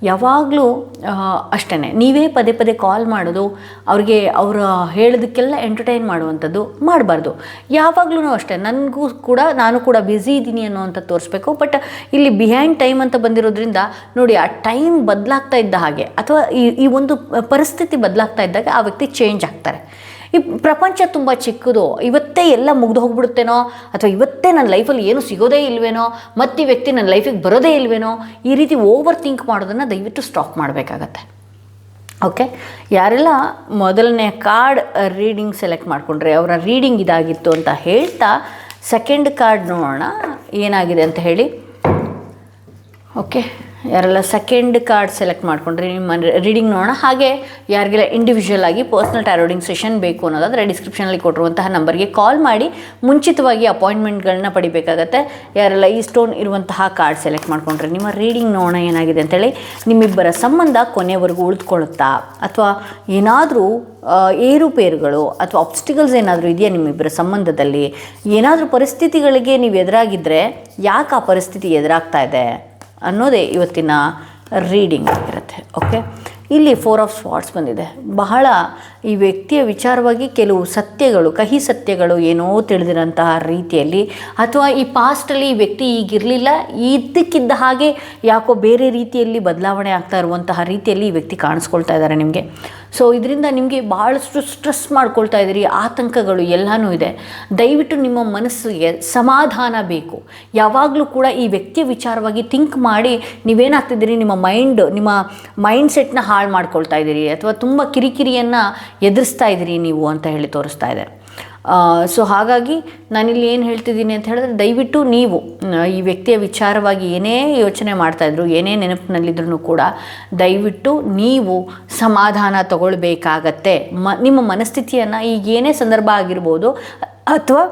ಯಾವಾಗಲೂ ಅಷ್ಟೇ, ನೀವೇ ಪದೇ ಪದೇ ಕಾಲ್ ಮಾಡೋದು, ಅವ್ರಿಗೆ ಅವರು ಹೇಳೋದಕ್ಕೆಲ್ಲ ಎಂಟರ್ಟೈನ್ ಮಾಡುವಂಥದ್ದು ಮಾಡಬಾರ್ದು. ಯಾವಾಗಲೂ ಅಷ್ಟೇ, ನಾನು ಕೂಡ ಬ್ಯುಸಿ ಇದ್ದೀನಿ ಅನ್ನೋವಂಥ ತೋರಿಸ್ಬೇಕು. ಬಟ್ ಇಲ್ಲಿ ಬಿಹೈಂಡ್ ಟೈಮ್ ಅಂತ ಬಂದಿರೋದ್ರಿಂದ ನೋಡಿ, ಆ ಟೈಮ್ ಬದಲಾಗ್ತಾ ಇದ್ದ ಹಾಗೆ ಅಥವಾ ಈ ಒಂದು ಪರಿಸ್ಥಿತಿ ಬದಲಾಗ್ತಾ ಇದ್ದಾಗ ಆ ವ್ಯಕ್ತಿ ಚೇಂಜ್ ಆಗ್ತಾರೆ. ಈ ಪ್ರಪಂಚ ತುಂಬ ಚಿಕ್ಕದು, ಇವತ್ತೇ ಎಲ್ಲ ಮುಗ್ದು ಹೋಗ್ಬಿಡುತ್ತೇನೋ, ಅಥವಾ ಇವತ್ತೇ ನನ್ನ ಲೈಫಲ್ಲಿ ಏನು ಸಿಗೋದೇ ಇಲ್ವೇನೋ, ಮತ್ತು ಈ ವ್ಯಕ್ತಿ ನನ್ನ ಲೈಫಿಗೆ ಬರೋದೇ ಇಲ್ವೇನೋ, ಈ ರೀತಿ ಓವರ್ ಥಿಂಕ್ ಮಾಡೋದನ್ನು ದಯವಿಟ್ಟು ಸ್ಟಾಪ್ ಮಾಡಬೇಕಾಗತ್ತೆ. ಓಕೆ, ಯಾರೆಲ್ಲ ಮೊದಲನೇ ಕಾರ್ಡ್ ರೀಡಿಂಗ್ ಸೆಲೆಕ್ಟ್ ಮಾಡಿಕೊಂಡ್ರೆ ಅವರ ರೀಡಿಂಗ್ ಇದಾಗಿತ್ತು ಅಂತ ಹೇಳ್ತಾ, ಸೆಕೆಂಡ್ ಕಾರ್ಡ್ ನೋಡೋಣ ಏನಾಗಿದೆ ಅಂತ ಹೇಳಿ. ಓಕೆ, ಯಾರೆಲ್ಲ ಸೆಕೆಂಡ್ ಕಾರ್ಡ್ ಸೆಲೆಕ್ಟ್ ಮಾಡಿಕೊಂಡ್ರೆ ನಿಮ್ಮ ರೀಡಿಂಗ್ ನೋಡೋಣ. ಹಾಗೆ ಯಾರಿಗೆಲ್ಲ ಇಂಡಿವಿಜುವಲ್ ಆಗಿ ಪರ್ಸ್ನಲ್ ಟಾರೋಡಿಂಗ್ ಸೆಷನ್ ಬೇಕು ಅನ್ನೋದಾದರೆ ಡಿಸ್ಕ್ರಿಪ್ಷನಲ್ಲಿ ಕೊಟ್ಟಿರುವಂತಹ ನಂಬರ್ಗೆ ಕಾಲ್ ಮಾಡಿ ಮುಂಚಿತವಾಗಿ ಅಪಾಯಿಂಟ್ಮೆಂಟ್ಗಳನ್ನ ಪಡಿಬೇಕಾಗತ್ತೆ. ಯಾರೆಲ್ಲ ಈ ಸ್ಟೋನ್ ಇರುವಂತಹ ಕಾರ್ಡ್ ಸೆಲೆಕ್ಟ್ ಮಾಡಿಕೊಂಡ್ರೆ ನಿಮ್ಮ ರೀಡಿಂಗ್ ನೋಡೋಣ ಏನಾಗಿದೆ ಅಂತೇಳಿ. ನಿಮ್ಮಿಬ್ಬರ ಸಂಬಂಧ ಕೊನೆವರೆಗೂ ಉಳಿದುಕೊಳ್ಳುತ್ತಾ, ಅಥವಾ ಏನಾದರೂ ಏರುಪೇರುಗಳು ಅಥವಾ ಆಬ್ಸ್ಟಿಕಲ್ಸ್ ಏನಾದರೂ ಇದೆಯಾ ನಿಮ್ಮಿಬ್ಬರ ಸಂಬಂಧದಲ್ಲಿ? ಏನಾದರೂ ಪರಿಸ್ಥಿತಿಗಳಿಗೆ ನೀವು ಎದುರಾಗಿದ್ದರೆ ಯಾಕೆ ಆ ಪರಿಸ್ಥಿತಿ ಎದುರಾಗ್ತಾ ಇದೆ ಅನ್ನೋದೇ ಇವತ್ತಿನ ರೀಡಿಂಗ್ ಇರುತ್ತೆ. ಓಕೆ, ಇಲ್ಲಿ 4 ಆಫ್ ಸ್ವಾರ್ಡ್ಸ್ ಬಂದಿದೆ. ಬಹಳ ಈ ವ್ಯಕ್ತಿಯ ವಿಚಾರವಾಗಿ ಕೆಲವು ಸತ್ಯಗಳು, ಕಹಿ ಸತ್ಯಗಳು ಏನೋ ತಿಳಿದಿರೋಂತಹ ರೀತಿಯಲ್ಲಿ, ಅಥವಾ ಈ ಪಾಸ್ಟಲ್ಲಿ ಈ ವ್ಯಕ್ತಿ ಈಗಿರಲಿಲ್ಲ, ಇದ್ದಕ್ಕಿದ್ದ ಹಾಗೆ ಯಾಕೋ ಬೇರೆ ರೀತಿಯಲ್ಲಿ ಬದಲಾವಣೆ ಆಗ್ತಾ ಇರುವಂತಹ ರೀತಿಯಲ್ಲಿ ಈ ವ್ಯಕ್ತಿ ಕಾಣಿಸ್ಕೊಳ್ತಾ ಇದ್ದಾರೆ ನಿಮಗೆ. ಸೊ ಇದರಿಂದ ನಿಮಗೆ ಭಾಳಷ್ಟು ಸ್ಟ್ರೆಸ್ ಮಾಡ್ಕೊಳ್ತಾ ಇದ್ದೀರಿ, ಆತಂಕಗಳು ಎಲ್ಲನೂ ಇದೆ. ದಯವಿಟ್ಟು ನಿಮ್ಮ ಮನಸ್ಸಿಗೆ ಸಮಾಧಾನ ಬೇಕು. ಯಾವಾಗಲೂ ಕೂಡ ಈ ವ್ಯಕ್ತಿಯ ವಿಚಾರವಾಗಿ ಥಿಂಕ್ ಮಾಡಿ ನೀವೇನಾಗ್ತಿದ್ದೀರಿ, ನಿಮ್ಮ ಮೈಂಡ್ ಸೆಟ್ನ ಹಾಳು ಮಾಡ್ಕೊಳ್ತಾ ಇದ್ದೀರಿ, ಅಥವಾ ತುಂಬ ಕಿರಿಕಿರಿಯನ್ನು ಎದುರಿಸ್ತಾ ಇದ್ದೀರಿ ನೀವು ಅಂತ ಹೇಳಿ ತೋರಿಸ್ತಾ ಇದೆ. ಸೊ ಹಾಗಾಗಿ ನಾನಿಲ್ಲಿ ಏನು ಹೇಳ್ತಿದ್ದೀನಿ ಅಂತ ಹೇಳಿದ್ರೆ, ದಯವಿಟ್ಟು ನೀವು ಈ ವ್ಯಕ್ತಿಯ ವಿಚಾರವಾಗಿ ಏನೇ ಯೋಚನೆ ಮಾಡ್ತಾಯಿದ್ರು, ಏನೇ ನೆನಪಿನಲ್ಲಿದ್ರೂ ಕೂಡ ದಯವಿಟ್ಟು ನೀವು ಸಮಾಧಾನ ತಗೊಳ್ಬೇಕಾಗತ್ತೆ. ನಿಮ್ಮ ಮನಸ್ಥಿತಿಯನ್ನು ಈಗ ಏನೇ ಸಂದರ್ಭ ಆಗಿರ್ಬೋದು, ಅಥವಾ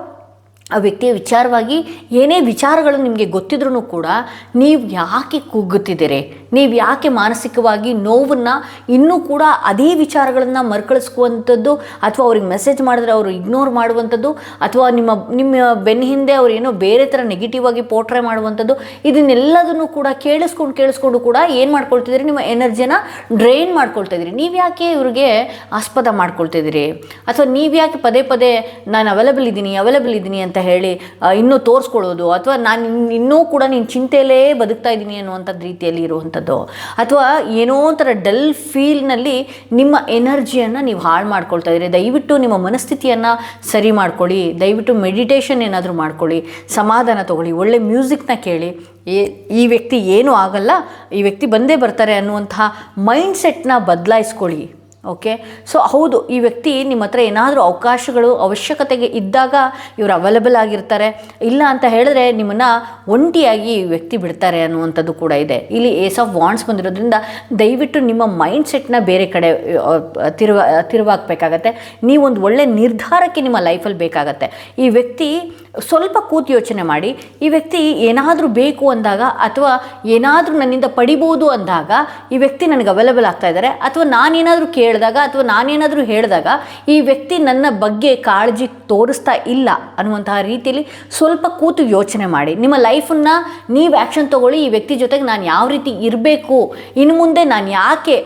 ಆ ವ್ಯಕ್ತಿಯ ವಿಚಾರವಾಗಿ ಏನೇ ವಿಚಾರಗಳು ನಿಮಗೆ ಗೊತ್ತಿದ್ರೂ ಕೂಡ ನೀವು ಯಾಕೆ ಕುಗ್ಗುತ್ತಿದ್ದೀರಿ, ನೀವು ಯಾಕೆ ಮಾನಸಿಕವಾಗಿ ನೋವನ್ನು ಇನ್ನೂ ಕೂಡ ಅದೇ ವಿಚಾರಗಳನ್ನು ಮರುಕಳಿಸ್ಕುವಂಥದ್ದು, ಅಥವಾ ಅವ್ರಿಗೆ ಮೆಸೇಜ್ ಮಾಡಿದ್ರೆ ಅವರು ಇಗ್ನೋರ್ ಮಾಡುವಂಥದ್ದು, ಅಥವಾ ನಿಮ್ಮ ಬೆನ್ನ ಹಿಂದೆ ಅವ್ರು ಏನೋ ಬೇರೆ ಥರ ನೆಗೆಟಿವ್ ಆಗಿ ಪೋರ್ಟ್ರೇ ಮಾಡುವಂಥದ್ದು, ಇದನ್ನೆಲ್ಲದನ್ನು ಕೂಡ ಕೇಳಿಸ್ಕೊಂಡು ಕೂಡ ಏನು ಮಾಡ್ಕೊಳ್ತಿದ್ದೀರಿ, ನಿಮ್ಮ ಎನರ್ಜಿನ ಡ್ರೈನ್ ಮಾಡ್ಕೊಳ್ತಾ ಇದ್ದೀರಿ. ನೀವು ಯಾಕೆ ಇವ್ರಿಗೆ ಆಸ್ಪದ ಮಾಡ್ಕೊಳ್ತಿದ್ದೀರಿ, ಅಥವಾ ನೀವು ಯಾಕೆ ಪದೇ ಪದೇ ನಾನು ಅವೈಲಬಲ್ ಇದ್ದೀನಿ ಅಂತ ಹೇಳಿ ಇನ್ನೂ ತೋರಿಸ್ಕೊಳ್ಳೋದು, ಅಥವಾ ನಾನು ಇನ್ನೂ ಕೂಡ ನೀನು ಚಿಂತೆಯಲ್ಲೇ ಬದುಕ್ತಾ ಇದ್ದೀನಿ ಅನ್ನುವಂಥದ್ದು ರೀತಿಯಲ್ಲಿ ಇರುವಂಥದ್ದು, ಅಥವಾ ಏನೋ ಒಂಥರ ಡಲ್ ಫೀಲ್ನಲ್ಲಿ ನಿಮ್ಮ ಎನರ್ಜಿಯನ್ನು ನೀವು ಹಾಳು ಮಾಡ್ಕೊಳ್ತಾ ಇದ್ದೀರಿ. ದಯವಿಟ್ಟು ನಿಮ್ಮ ಮನಸ್ಥಿತಿಯನ್ನು ಸರಿ ಮಾಡ್ಕೊಳ್ಳಿ. ದಯವಿಟ್ಟು ಮೆಡಿಟೇಷನ್ ಏನಾದರೂ ಮಾಡ್ಕೊಳ್ಳಿ, ಸಮಾಧಾನ ತಗೊಳ್ಳಿ, ಒಳ್ಳೆ ಮ್ಯೂಸಿಕ್ನ ಕೇಳಿ. ಈ ವ್ಯಕ್ತಿ ಏನೂ ಆಗಲ್ಲ, ಈ ವ್ಯಕ್ತಿ ಬಂದೇ ಬರ್ತಾರೆ ಅನ್ನುವಂತಹ ಮೈಂಡ್ ಸೆಟ್ನ ಬದಲಾಯಿಸ್ಕೊಳ್ಳಿ. ಓಕೆ, ಸೊ ಹೌದು, ಈ ವ್ಯಕ್ತಿ ನಿಮ್ಮ ಹತ್ರ ಏನಾದರೂ ಅವಶ್ಯಕತೆಗೆ ಇದ್ದಾಗ ಇವರು ಅವೈಲಬಲ್ ಆಗಿರ್ತಾರೆ. ಇಲ್ಲ ಅಂತ ಹೇಳಿದ್ರೆ ನಿಮ್ಮನ್ನು ಒಂಟಿಯಾಗಿ ಈ ವ್ಯಕ್ತಿ ಬಿಡ್ತಾರೆ ಅನ್ನುವಂಥದ್ದು ಕೂಡ ಇದೆ. ಇಲ್ಲಿ ಏಸ್ ಆಫ್ ವಾಂಡ್ಸ್ ಬಂದಿರೋದ್ರಿಂದ ದಯವಿಟ್ಟು ನಿಮ್ಮ ಮೈಂಡ್ ಸೆಟ್ನ ಬೇರೆ ಕಡೆ ತಿರುವಾಗಬೇಕಾಗತ್ತೆ. ನೀವೊಂದು ಒಳ್ಳೆ ನಿರ್ಧಾರಕ್ಕೆ ನಿಮ್ಮ ಲೈಫಲ್ಲಿ ಬೇಕಾಗತ್ತೆ. ಈ ವ್ಯಕ್ತಿ ಸ್ವಲ್ಪ ಕೂತು ಯೋಚನೆ ಮಾಡಿ. ಈ ವ್ಯಕ್ತಿ ಏನಾದರೂ ಬೇಕು ಅಂದಾಗ, ಅಥವಾ ಏನಾದರೂ ನನ್ನಿಂದ ಪಡಿಬೋದು ಅಂದಾಗ ಈ ವ್ಯಕ್ತಿ ನನಗೆ ಅವೈಲಬಲ್ ಆಗ್ತಾ ಇದ್ದಾರೆ, ಅಥವಾ ನಾನೇನಾದರೂ ಕೇಳಿದಾಗ ಅಥವಾ ನಾನೇನಾದರೂ ಹೇಳಿದಾಗ ಈ ವ್ಯಕ್ತಿ ನನ್ನ ಬಗ್ಗೆ ಕಾಳಜಿ ತೋರಿಸ್ತಾ ಇಲ್ಲ ಅನ್ನುವಂತಹ ರೀತಿಯಲ್ಲಿ ಸ್ವಲ್ಪ ಕೂತು ಯೋಚನೆ ಮಾಡಿ. ನಿಮ್ಮ ಲೈಫನ್ನು ನೀವು ಆ್ಯಕ್ಷನ್ ತೊಗೊಳ್ಳಿ. ಈ ವ್ಯಕ್ತಿ ಜೊತೆಗೆ ನಾನು ಯಾವ ರೀತಿ ಇರಬೇಕು, ಇನ್ನು ಮುಂದೆ ನಾನು ಯಾಕೆ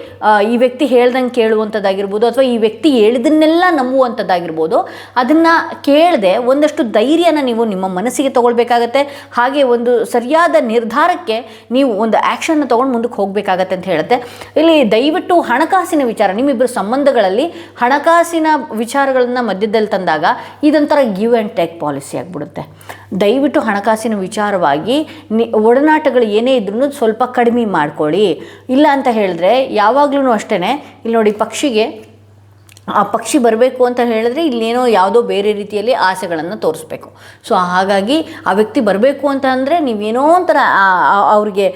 ಈ ವ್ಯಕ್ತಿ ಹೇಳ್ದಂಗೆ ಕೇಳುವಂಥದ್ದಾಗಿರ್ಬೋದು, ಅಥವಾ ಈ ವ್ಯಕ್ತಿ ಹೇಳಿದನ್ನೆಲ್ಲ ನಂಬುವಂಥದ್ದಾಗಿರ್ಬೋದು, ಅದನ್ನು ಕೇಳದೆ ಒಂದಷ್ಟು ಧೈರ್ಯನ ನೀವು ನಿಮ್ಮ ಮನಸ್ಸಿಗೆ ತಗೊಳ್ಬೇಕಾಗತ್ತೆ. ಹಾಗೆ ಒಂದು ಸರಿಯಾದ ನಿರ್ಧಾರಕ್ಕೆ ನೀವು ಒಂದು ಆ್ಯಕ್ಷನ್ನ ತೊಗೊಂಡು ಮುಂದಕ್ಕೆ ಹೋಗಬೇಕಾಗತ್ತೆ ಅಂತ ಹೇಳುತ್ತೆ. ಇಲ್ಲಿ ದಯವಿಟ್ಟು ಹಣಕಾಸಿನ ವಿಚಾರ, ನಿಮ್ಮಿಬ್ಬರು ಸಂಬಂಧಗಳಲ್ಲಿ ಹಣಕಾಸಿನ ವಿಚಾರಗಳನ್ನು ಮಧ್ಯದಲ್ಲಿ ತಂದಾಗ ಇದೊಂಥರ ಗಿವ್ ಆ್ಯಂಡ್ ಟೇಕ್ ಪಾಲಿಸಿ ಆಗಿಬಿಡುತ್ತೆ. ದಯವಿಟ್ಟು ಹಣಕಾಸಿನ ವಿಚಾರವಾಗಿ ಒಡನಾಟಗಳು ಏನೇ ಇದ್ರೂ ಸ್ವಲ್ಪ ಕಡಿಮೆ ಮಾಡ್ಕೊಳ್ಳಿ. ಇಲ್ಲ ಅಂತ ಹೇಳಿದ್ರೆ ಯಾವಾಗಲೂ ಅಷ್ಟೇ. ಇಲ್ಲಿ ನೋಡಿ, ಪಕ್ಷಿಗೆ ಆ ಪಕ್ಷಿ ಬರಬೇಕು ಅಂತ ಹೇಳಿದ್ರೆ ಇಲ್ಲೇನೋ ಯಾವುದೋ ಬೇರೆ ರೀತಿಯಲ್ಲಿ ಆಸೆಗಳನ್ನು ತೋರಿಸ್ಬೇಕು. ಸೊ ಹಾಗಾಗಿ ಆ ವ್ಯಕ್ತಿ ಬರಬೇಕು ಅಂತ ಅಂದರೆ ನೀವೇನೋ ಒಂಥರ ಅವ್ರಿಗೆ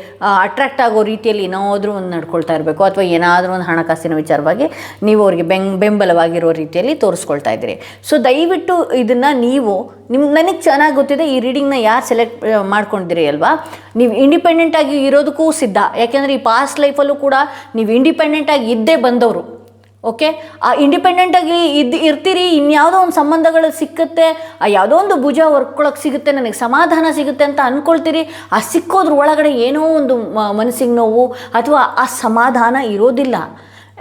ಅಟ್ರ್ಯಾಕ್ಟ್ ಆಗೋ ರೀತಿಯಲ್ಲಿ ಏನಾದರೂ ಒಂದು ನಡ್ಕೊಳ್ತಾ ಇರಬೇಕು, ಅಥವಾ ಏನಾದರೂ ಒಂದು ಹಣಕಾಸಿನ ವಿಚಾರವಾಗಿ ನೀವು ಅವ್ರಿಗೆ ಬೆಂಬಲವಾಗಿರೋ ರೀತಿಯಲ್ಲಿ ತೋರಿಸ್ಕೊಳ್ತಾ ಇದ್ದೀರಿ. ಸೊ ದಯವಿಟ್ಟು ಇದನ್ನು ನೀವು ನನಗೆ ಚೆನ್ನಾಗಿ ಗೊತ್ತಿದೆ ಈ ರೀಡಿಂಗ್ನ ಯಾರು ಸೆಲೆಕ್ಟ್ ಮಾಡ್ಕೊಂಡಿದ್ದೀರಿ ಅಲ್ವಾ, ನೀವು ಇಂಡಿಪೆಂಡೆಂಟಾಗಿ ಇರೋದಕ್ಕೂ ಸಿದ್ಧ. ಯಾಕೆಂದರೆ ಈ ಪಾಸ್ಟ್ ಲೈಫಲ್ಲೂ ಕೂಡ ನೀವು ಇಂಡಿಪೆಂಡೆಂಟಾಗಿ ಇದ್ದೇ ಬಂದವರು. ಓಕೆ, ಆ ಇಂಡಿಪೆಂಡೆಂಟಾಗಿ ಇರ್ತೀರಿ, ಇನ್ಯಾವುದೋ ಒಂದು ಸಂಬಂಧಗಳು ಸಿಕ್ಕುತ್ತೆ, ಯಾವುದೋ ಒಂದು ಭುಜ ಹೊರ್ಕೊಳಕ್ಕೆ ಸಿಗುತ್ತೆ, ನನಗೆ ಸಮಾಧಾನ ಸಿಗುತ್ತೆ ಅಂತ ಅಂದ್ಕೊಳ್ತೀರಿ. ಆ ಸಿಕ್ಕೋದ್ರ ಒಳಗಡೆ ಏನೋ ಒಂದು ಮನಸ್ಸಿಗೆ ನೋವು ಅಥವಾ ಆ ಸಮಾಧಾನ ಇರೋದಿಲ್ಲ.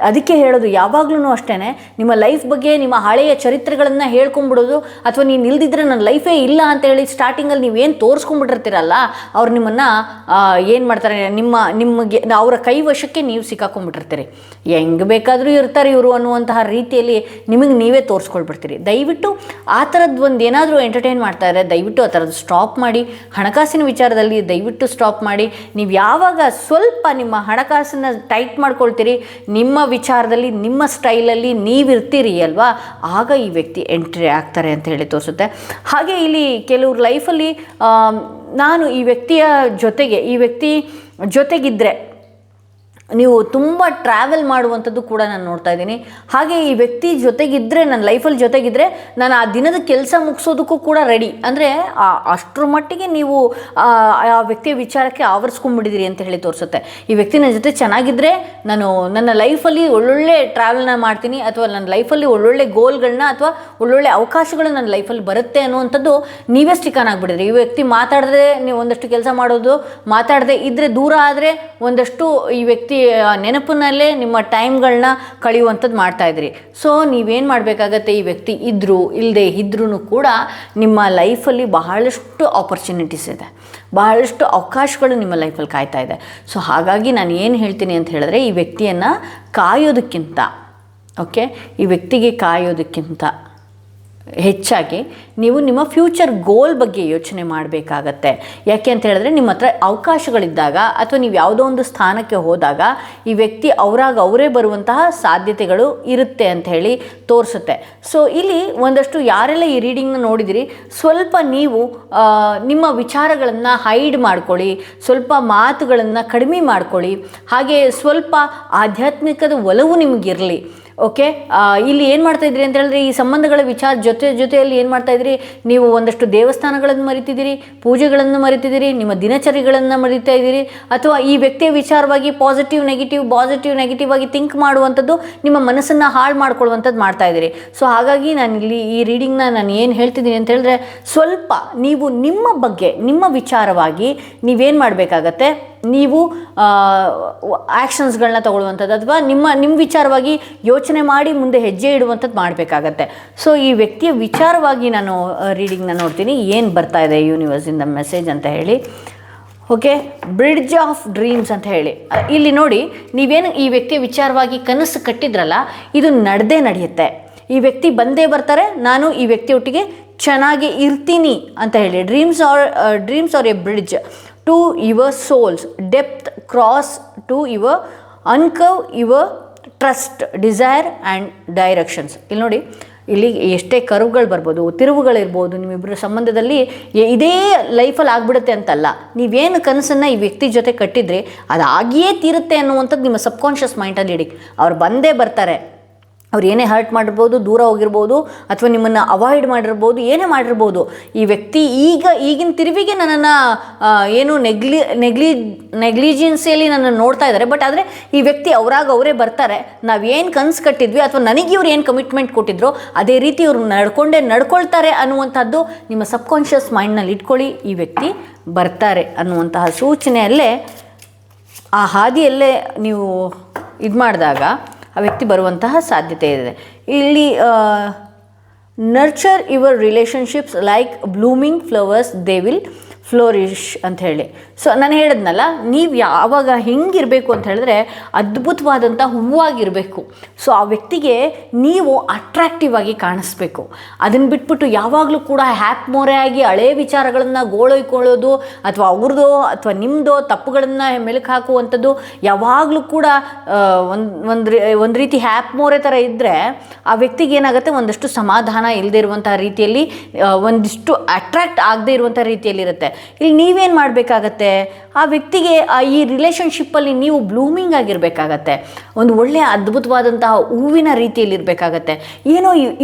ಅದಕ್ಕೆ ಹೇಳೋದು ಯಾವಾಗಲೂ ಅಷ್ಟೇ, ನಿಮ್ಮ ಲೈಫ್ ಬಗ್ಗೆ ನಿಮ್ಮ ಹಳೆಯ ಚರಿತ್ರೆಗಳನ್ನು ಹೇಳ್ಕೊಂಬಿಡೋದು, ಅಥವಾ ನೀನು ಇಲ್ದಿದ್ರೆ ನನ್ನ ಲೈಫೇ ಇಲ್ಲ ಅಂತೇಳಿ ಸ್ಟಾರ್ಟಿಂಗಲ್ಲಿ ನೀವೇನು ತೋರಿಸ್ಕೊಂಬಿಟ್ಟಿರ್ತೀರಲ್ಲ, ಅವ್ರು ನಿಮ್ಮನ್ನು ಏನು ಮಾಡ್ತಾರೆ, ನಿಮಗೆ ಅವರ ಕೈವಶಕ್ಕೆ ನೀವು ಸಿಕ್ಕಾಕೊಂಡ್ಬಿಟ್ಟಿರ್ತೀರಿ. ಹೆಂಗೆ ಬೇಕಾದರೂ ಇರ್ತಾರೆ ಇವರು ಅನ್ನುವಂತಹ ರೀತಿಯಲ್ಲಿ ನಿಮಗೆ ನೀವೇ ತೋರಿಸ್ಕೊಳ್ಬಿಡ್ತೀರಿ. ದಯವಿಟ್ಟು ಆ ಥರದ್ದು ಒಂದು ಏನಾದರೂ ಎಂಟರ್ಟೈನ್ ಮಾಡ್ತಾಯಿದ್ರೆ ದಯವಿಟ್ಟು ಆ ಥರದ್ದು ಸ್ಟಾಪ್ ಮಾಡಿ. ಹಣಕಾಸಿನ ವಿಚಾರದಲ್ಲಿ ದಯವಿಟ್ಟು ಸ್ಟಾಪ್ ಮಾಡಿ. ನೀವು ಯಾವಾಗ ಸ್ವಲ್ಪ ನಿಮ್ಮ ಹಣಕಾಸನ್ನು ಟೈಟ್ ಮಾಡ್ಕೊಳ್ತೀರಿ, ನಿಮ್ಮ ವಿಚಾರದಲ್ಲಿ ನಿಮ್ಮ ಸ್ಟೈಲಲ್ಲಿ ನೀವಿರ್ತೀರಿ ಅಲ್ವಾ, ಆಗ ಈ ವ್ಯಕ್ತಿ ಎಂಟ್ರಿ ಆಗ್ತಾರೆ ಅಂತ ಹೇಳಿ ತೋರಿಸುತ್ತೆ. ಹಾಗೆ ಇಲ್ಲಿ ಕೆಲವ್ರ ಲೈಫಲ್ಲಿ ನಾನು ಈ ವ್ಯಕ್ತಿ ಜೊತೆಗಿದ್ದರೆ ನೀವು ತುಂಬ ಟ್ರಾವೆಲ್ ಮಾಡುವಂಥದ್ದು ಕೂಡ ನಾನು ನೋಡ್ತಾ ಇದ್ದೀನಿ. ಹಾಗೆ ಈ ವ್ಯಕ್ತಿ ಜೊತೆಗಿದ್ದರೆ, ನನ್ನ ಲೈಫಲ್ಲಿ ಜೊತೆಗಿದ್ದರೆ ನಾನು ಆ ದಿನದ ಕೆಲಸ ಮುಗಿಸೋದಕ್ಕೂ ಕೂಡ ರೆಡಿ. ಅಂದರೆ ಅಷ್ಟರ ಮಟ್ಟಿಗೆ ನೀವು ಆ ವ್ಯಕ್ತಿಯ ವಿಚಾರಕ್ಕೆ ಆವರಿಸ್ಕೊಂಡ್ಬಿಟ್ಟಿದ್ದೀರಿ ಅಂತ ಹೇಳಿ ತೋರಿಸುತ್ತೆ. ಈ ವ್ಯಕ್ತಿ ನನ್ನ ಜೊತೆ ಚೆನ್ನಾಗಿದ್ದರೆ ನಾನು ನನ್ನ ಲೈಫಲ್ಲಿ ಒಳ್ಳೊಳ್ಳೆ ಟ್ರಾವೆಲ್ನ ಮಾಡ್ತೀನಿ, ಅಥವಾ ನನ್ನ ಲೈಫಲ್ಲಿ ಒಳ್ಳೊಳ್ಳೆ ಗೋಲ್ಗಳನ್ನ ಅಥವಾ ಒಳ್ಳೊಳ್ಳೆ ಅವಕಾಶಗಳು ನನ್ನ ಲೈಫಲ್ಲಿ ಬರುತ್ತೆ ಅನ್ನುವಂಥದ್ದು ನೀವೇ ಸ್ಟಿಕನ್ ಆಗಿಬಿಟ್ಟಿದ್ರಿ. ಈ ವ್ಯಕ್ತಿ ಮಾತಾಡಿದ್ರೆ ನೀವು ಒಂದಷ್ಟು ಕೆಲಸ ಮಾಡೋದು, ಮಾತಾಡದೆ ಇದ್ದರೆ ದೂರ ಆದರೆ ಒಂದಷ್ಟು ಈ ವ್ಯಕ್ತಿ ನೆನಪಿನಲ್ಲೇ ನಿಮ್ಮ ಟೈಮ್ಗಳನ್ನ ಕಳೆಯುವಂಥದ್ದು ಮಾಡ್ತಾಯಿದ್ರಿ. ಸೊ ನೀವೇನು ಮಾಡಬೇಕಾಗತ್ತೆ, ಈ ವ್ಯಕ್ತಿ ಇದ್ದರೂ ಇಲ್ಲದೆ ಇದ್ರೂ ಕೂಡ ನಿಮ್ಮ ಲೈಫಲ್ಲಿ ಬಹಳಷ್ಟು ಆಪರ್ಚುನಿಟೀಸ್ ಇದೆ, ಬಹಳಷ್ಟು ಅವಕಾಶಗಳು ನಿಮ್ಮ ಲೈಫಲ್ಲಿ ಕಾಯ್ತಾ ಇದೆ. ಸೊ ಹಾಗಾಗಿ ನಾನು ಏನು ಹೇಳ್ತೀನಿ ಅಂತ ಹೇಳಿದ್ರೆ, ಈ ವ್ಯಕ್ತಿಯನ್ನು ಕಾಯೋದಕ್ಕಿಂತ ಈ ವ್ಯಕ್ತಿಗೆ ಕಾಯೋದಕ್ಕಿಂತ ಹೆಚ್ಚಾಗಿ ನೀವು ನಿಮ್ಮ ಫ್ಯೂಚರ್ ಗೋಲ್ ಬಗ್ಗೆ ಯೋಚನೆ ಮಾಡಬೇಕಾಗತ್ತೆ. ಯಾಕೆ ಅಂತ ಹೇಳಿದ್ರೆ, ನಿಮ್ಮ ಹತ್ರ ಅವಕಾಶಗಳಿದ್ದಾಗ ಅಥವಾ ನೀವು ಯಾವುದೋ ಒಂದು ಸ್ಥಾನಕ್ಕೆ ಹೋದಾಗ ಈ ವ್ಯಕ್ತಿ ಅವರೇ ಬರುವಂತಹ ಸಾಧ್ಯತೆಗಳು ಇರುತ್ತೆ ಅಂತ ಹೇಳಿ ತೋರಿಸುತ್ತೆ. ಸೊ ಇಲ್ಲಿ ಒಂದಷ್ಟು ಯಾರೆಲ್ಲ ಈ ರೀಡಿಂಗ್ನ ನೋಡಿದಿರಿ, ಸ್ವಲ್ಪ ನೀವು ನಿಮ್ಮ ವಿಚಾರಗಳನ್ನು ಹೈಡ್ ಮಾಡ್ಕೊಳ್ಳಿ, ಸ್ವಲ್ಪ ಮಾತುಗಳನ್ನು ಕಡಿಮೆ ಮಾಡ್ಕೊಳ್ಳಿ, ಹಾಗೆ ಸ್ವಲ್ಪ ಆಧ್ಯಾತ್ಮಿಕದ ಒಲವು ನಿಮಗಿರಲಿ. ಓಕೆ, ಇಲ್ಲಿ ಏನು ಮಾಡ್ತಾಯಿದ್ರಿ ಅಂತ ಹೇಳಿದ್ರೆ, ಈ ಸಂಬಂಧಗಳ ಜೊತೆಯಲ್ಲಿ ಏನು ಮಾಡ್ತಾಯಿದ್ರಿ, ನೀವು ಒಂದಷ್ಟು ದೇವಸ್ಥಾನಗಳನ್ನು ಮರಿತಿದ್ದೀರಿ, ಪೂಜೆಗಳನ್ನು ಮರಿತಿದ್ದೀರಿ, ನಿಮ್ಮ ದಿನಚರಿಗಳನ್ನು ಮರಿತಾ ಇದ್ದೀರಿ, ಅಥವಾ ಈ ವ್ಯಕ್ತಿಯ ವಿಚಾರವಾಗಿ ಪಾಸಿಟಿವ್ ನೆಗೆಟಿವ್ ಆಗಿ ಥಿಂಕ್ ಮಾಡುವಂಥದ್ದು, ನಿಮ್ಮ ಮನಸ್ಸನ್ನು ಹಾಳು ಮಾಡ್ಕೊಳ್ಳುವಂಥದ್ದು ಮಾಡ್ತಾಯಿದ್ದೀರಿ. ಸೊ ಹಾಗಾಗಿ ನಾನು ಇಲ್ಲಿ ಈ ರೀಡಿಂಗ್ನ ನಾನು ಏನು ಹೇಳ್ತಿದ್ದೀನಿ ಅಂತ ಹೇಳಿದ್ರೆ, ಸ್ವಲ್ಪ ನೀವು ನಿಮ್ಮ ಬಗ್ಗೆ ನಿಮ್ಮ ವಿಚಾರವಾಗಿ ನೀವೇನು ಮಾಡಬೇಕಾಗತ್ತೆ, ನೀವು ಆ್ಯಕ್ಷನ್ಸ್ಗಳನ್ನ ತಗೊಳ್ಳುವಂಥದ್ದು, ಅಥವಾ ನಿಮ್ಮ ವಿಚಾರವಾಗಿ ಯೋಚನೆ ಮಾಡಿ ಮುಂದೆ ಹೆಜ್ಜೆ ಇಡುವಂಥದ್ದು ಮಾಡಬೇಕಾಗತ್ತೆ. ಸೊ ಈ ವ್ಯಕ್ತಿಯ ವಿಚಾರವಾಗಿ ನಾನು ರೀಡಿಂಗ್ನ ನೋಡ್ತೀನಿ, ಏನು ಬರ್ತಾ ಇದೆ ಯೂನಿವರ್ಸಿಂದ ಮೆಸೇಜ್ ಅಂತ ಹೇಳಿ. ಓಕೆ, ಬ್ರಿಡ್ಜ್ ಆಫ್ ಡ್ರೀಮ್ಸ್ ಅಂತ ಹೇಳಿ ಇಲ್ಲಿ ನೋಡಿ, ನೀವೇನು ಈ ವ್ಯಕ್ತಿಯ ವಿಚಾರವಾಗಿ ಕನಸು ಕಟ್ಟಿದ್ರಲ್ಲ, ಇದು ನಡೆಯುತ್ತೆ. ಈ ವ್ಯಕ್ತಿ ಬಂದೇ ಬರ್ತಾರೆ, ನಾನು ಈ ವ್ಯಕ್ತಿಯೊಟ್ಟಿಗೆ ಚೆನ್ನಾಗಿ ಇರ್ತೀನಿ ಅಂತ ಹೇಳಿ. Dreams are a bridge to your soul's depth, cross to your uncover your trust, desire and directions. ಇಲ್ಲಿ ನೋಡಿ, ಇಲ್ಲಿ ಎಷ್ಟೇ ಕರ್ವ್ಗಳು ಬರ್ಬೋದು, ತಿರುವುಗಳಿರ್ಬೋದು, ನಿಮ್ಮಿಬ್ಬರ ಸಂಬಂಧದಲ್ಲಿ ಇದೇ ಲೈಫಲ್ಲಿ ಆಗಿಬಿಡುತ್ತೆ ಅಂತಲ್ಲ. ನೀವೇನು ಕನಸನ್ನು ಈ ವ್ಯಕ್ತಿ ಜೊತೆ ಕಟ್ಟಿದ್ರೆ ಅದು ಆಗಿಯೇ ತೀರುತ್ತೆ ಅನ್ನುವಂಥದ್ದು ನಿಮ್ಮ ಸಬ್ಕಾನ್ಷಿಯಸ್ ಮೈಂಡಲ್ಲಿ ಇಡಿ. ಅವ್ರು ಬಂದೇ ಬರ್ತಾರೆ. ಅವ್ರು ಏನೇ ಹರ್ಟ್ ಮಾಡಿರ್ಬೋದು, ದೂರ ಹೋಗಿರ್ಬೋದು, ಅಥವಾ ನಿಮ್ಮನ್ನು ಅವಾಯ್ಡ್ ಮಾಡಿರ್ಬೋದು, ಏನೇ ಮಾಡಿರ್ಬೋದು. ಈ ವ್ಯಕ್ತಿ ಈಗಿನ ತಿರುವಿಗೆ ನನ್ನನ್ನು ಏನು ನೆಗ್ಲಿಜೆನ್ಸಿಯಲ್ಲಿ ನನ್ನನ್ನು ನೋಡ್ತಾ ಇದ್ದಾರೆ. ಬಟ್ ಆದರೆ ಈ ವ್ಯಕ್ತಿ ಅವರೇ ಬರ್ತಾರೆ. ನಾವೇನು ಕನಸು ಕಟ್ಟಿದ್ವಿ ಅಥವಾ ನನಗೆ ಇವ್ರು ಏನು ಕಮಿಟ್ಮೆಂಟ್ ಕೊಟ್ಟಿದ್ರು ಅದೇ ರೀತಿ ಇವ್ರು ನಡ್ಕೊಳ್ತಾರೆ ಅನ್ನುವಂಥದ್ದು ನಿಮ್ಮ ಸಬ್ಕಾನ್ಷಿಯಸ್ ಮೈಂಡ್ನಲ್ಲಿ ಇಟ್ಕೊಳ್ಳಿ. ಈ ವ್ಯಕ್ತಿ ಬರ್ತಾರೆ ಅನ್ನುವಂತಹ ಸೂಚನೆಯಲ್ಲೇ, ಆ ಹಾದಿಯಲ್ಲೇ ನೀವು ಇದು ಮಾಡಿದಾಗ ಆ ವ್ಯಕ್ತಿ ಬರುವಂತಹ ಸಾಧ್ಯತೆ ಇದೆ. ಇಲ್ಲಿ nurture your relationships like blooming flowers, they will flourish ಅಂತ ಹೇಳಿ. ಸೊ ನಾನು ಹೇಳಿದ್ನಲ್ಲ, ನೀವು ಯಾವಾಗ ಹೆಂಗಿರಬೇಕು ಅಂತ ಹೇಳಿದ್ರೆ ಅದ್ಭುತವಾದಂಥ ಹೂವಾಗಿರಬೇಕು. ಸೊ ಆ ವ್ಯಕ್ತಿಗೆ ನೀವು ಅಟ್ರಾಕ್ಟಿವ್ ಆಗಿ ಕಾಣಿಸ್ಬೇಕು. ಅದನ್ನು ಬಿಟ್ಬಿಟ್ಟು ಯಾವಾಗಲೂ ಕೂಡ ಹ್ಯಾಪ್ ಆಗಿ ಹಳೇ ವಿಚಾರಗಳನ್ನು ಗೋಳೊಯ್ಕೊಳ್ಳೋದು ಅಥವಾ ಅವ್ರದ್ದೋ ಅಥವಾ ನಿಮ್ಮದೋ ತಪ್ಪುಗಳನ್ನು ಮೆಲುಕು ಹಾಕುವಂಥದ್ದು ಯಾವಾಗಲೂ ಕೂಡ ಒಂದು ರೀತಿ ಹ್ಯಾಪ್ ಮೋರೆ ಥರ ಇದ್ದರೆ ಆ ವ್ಯಕ್ತಿಗೆ ಏನಾಗುತ್ತೆ, ಒಂದಷ್ಟು ಸಮಾಧಾನ ಇಲ್ಲದೆ ಇರುವಂಥ ರೀತಿಯಲ್ಲಿ, ಒಂದಿಷ್ಟು ಅಟ್ರಾಕ್ಟ್ ಆಗದೆ ಇರುವಂಥ ರೀತಿಯಲ್ಲಿರುತ್ತೆ. ಇಲ್ಲಿ ನೀವೇನು ಮಾಡಬೇಕಾಗತ್ತೆ, ಆ ವ್ಯಕ್ತಿಗೆ ಈ ರಿಲೇಷನ್ಶಿಪ್ಪಲ್ಲಿ ನೀವು ಬ್ಲೂಮಿಂಗ್ ಆಗಿರಬೇಕಾಗತ್ತೆ. ಒಂದು ಒಳ್ಳೆಯ ಅದ್ಭುತವಾದಂತಹ ಹೂವಿನ ರೀತಿಯಲ್ಲಿ ಇರಬೇಕಾಗತ್ತೆ. ಏನೋ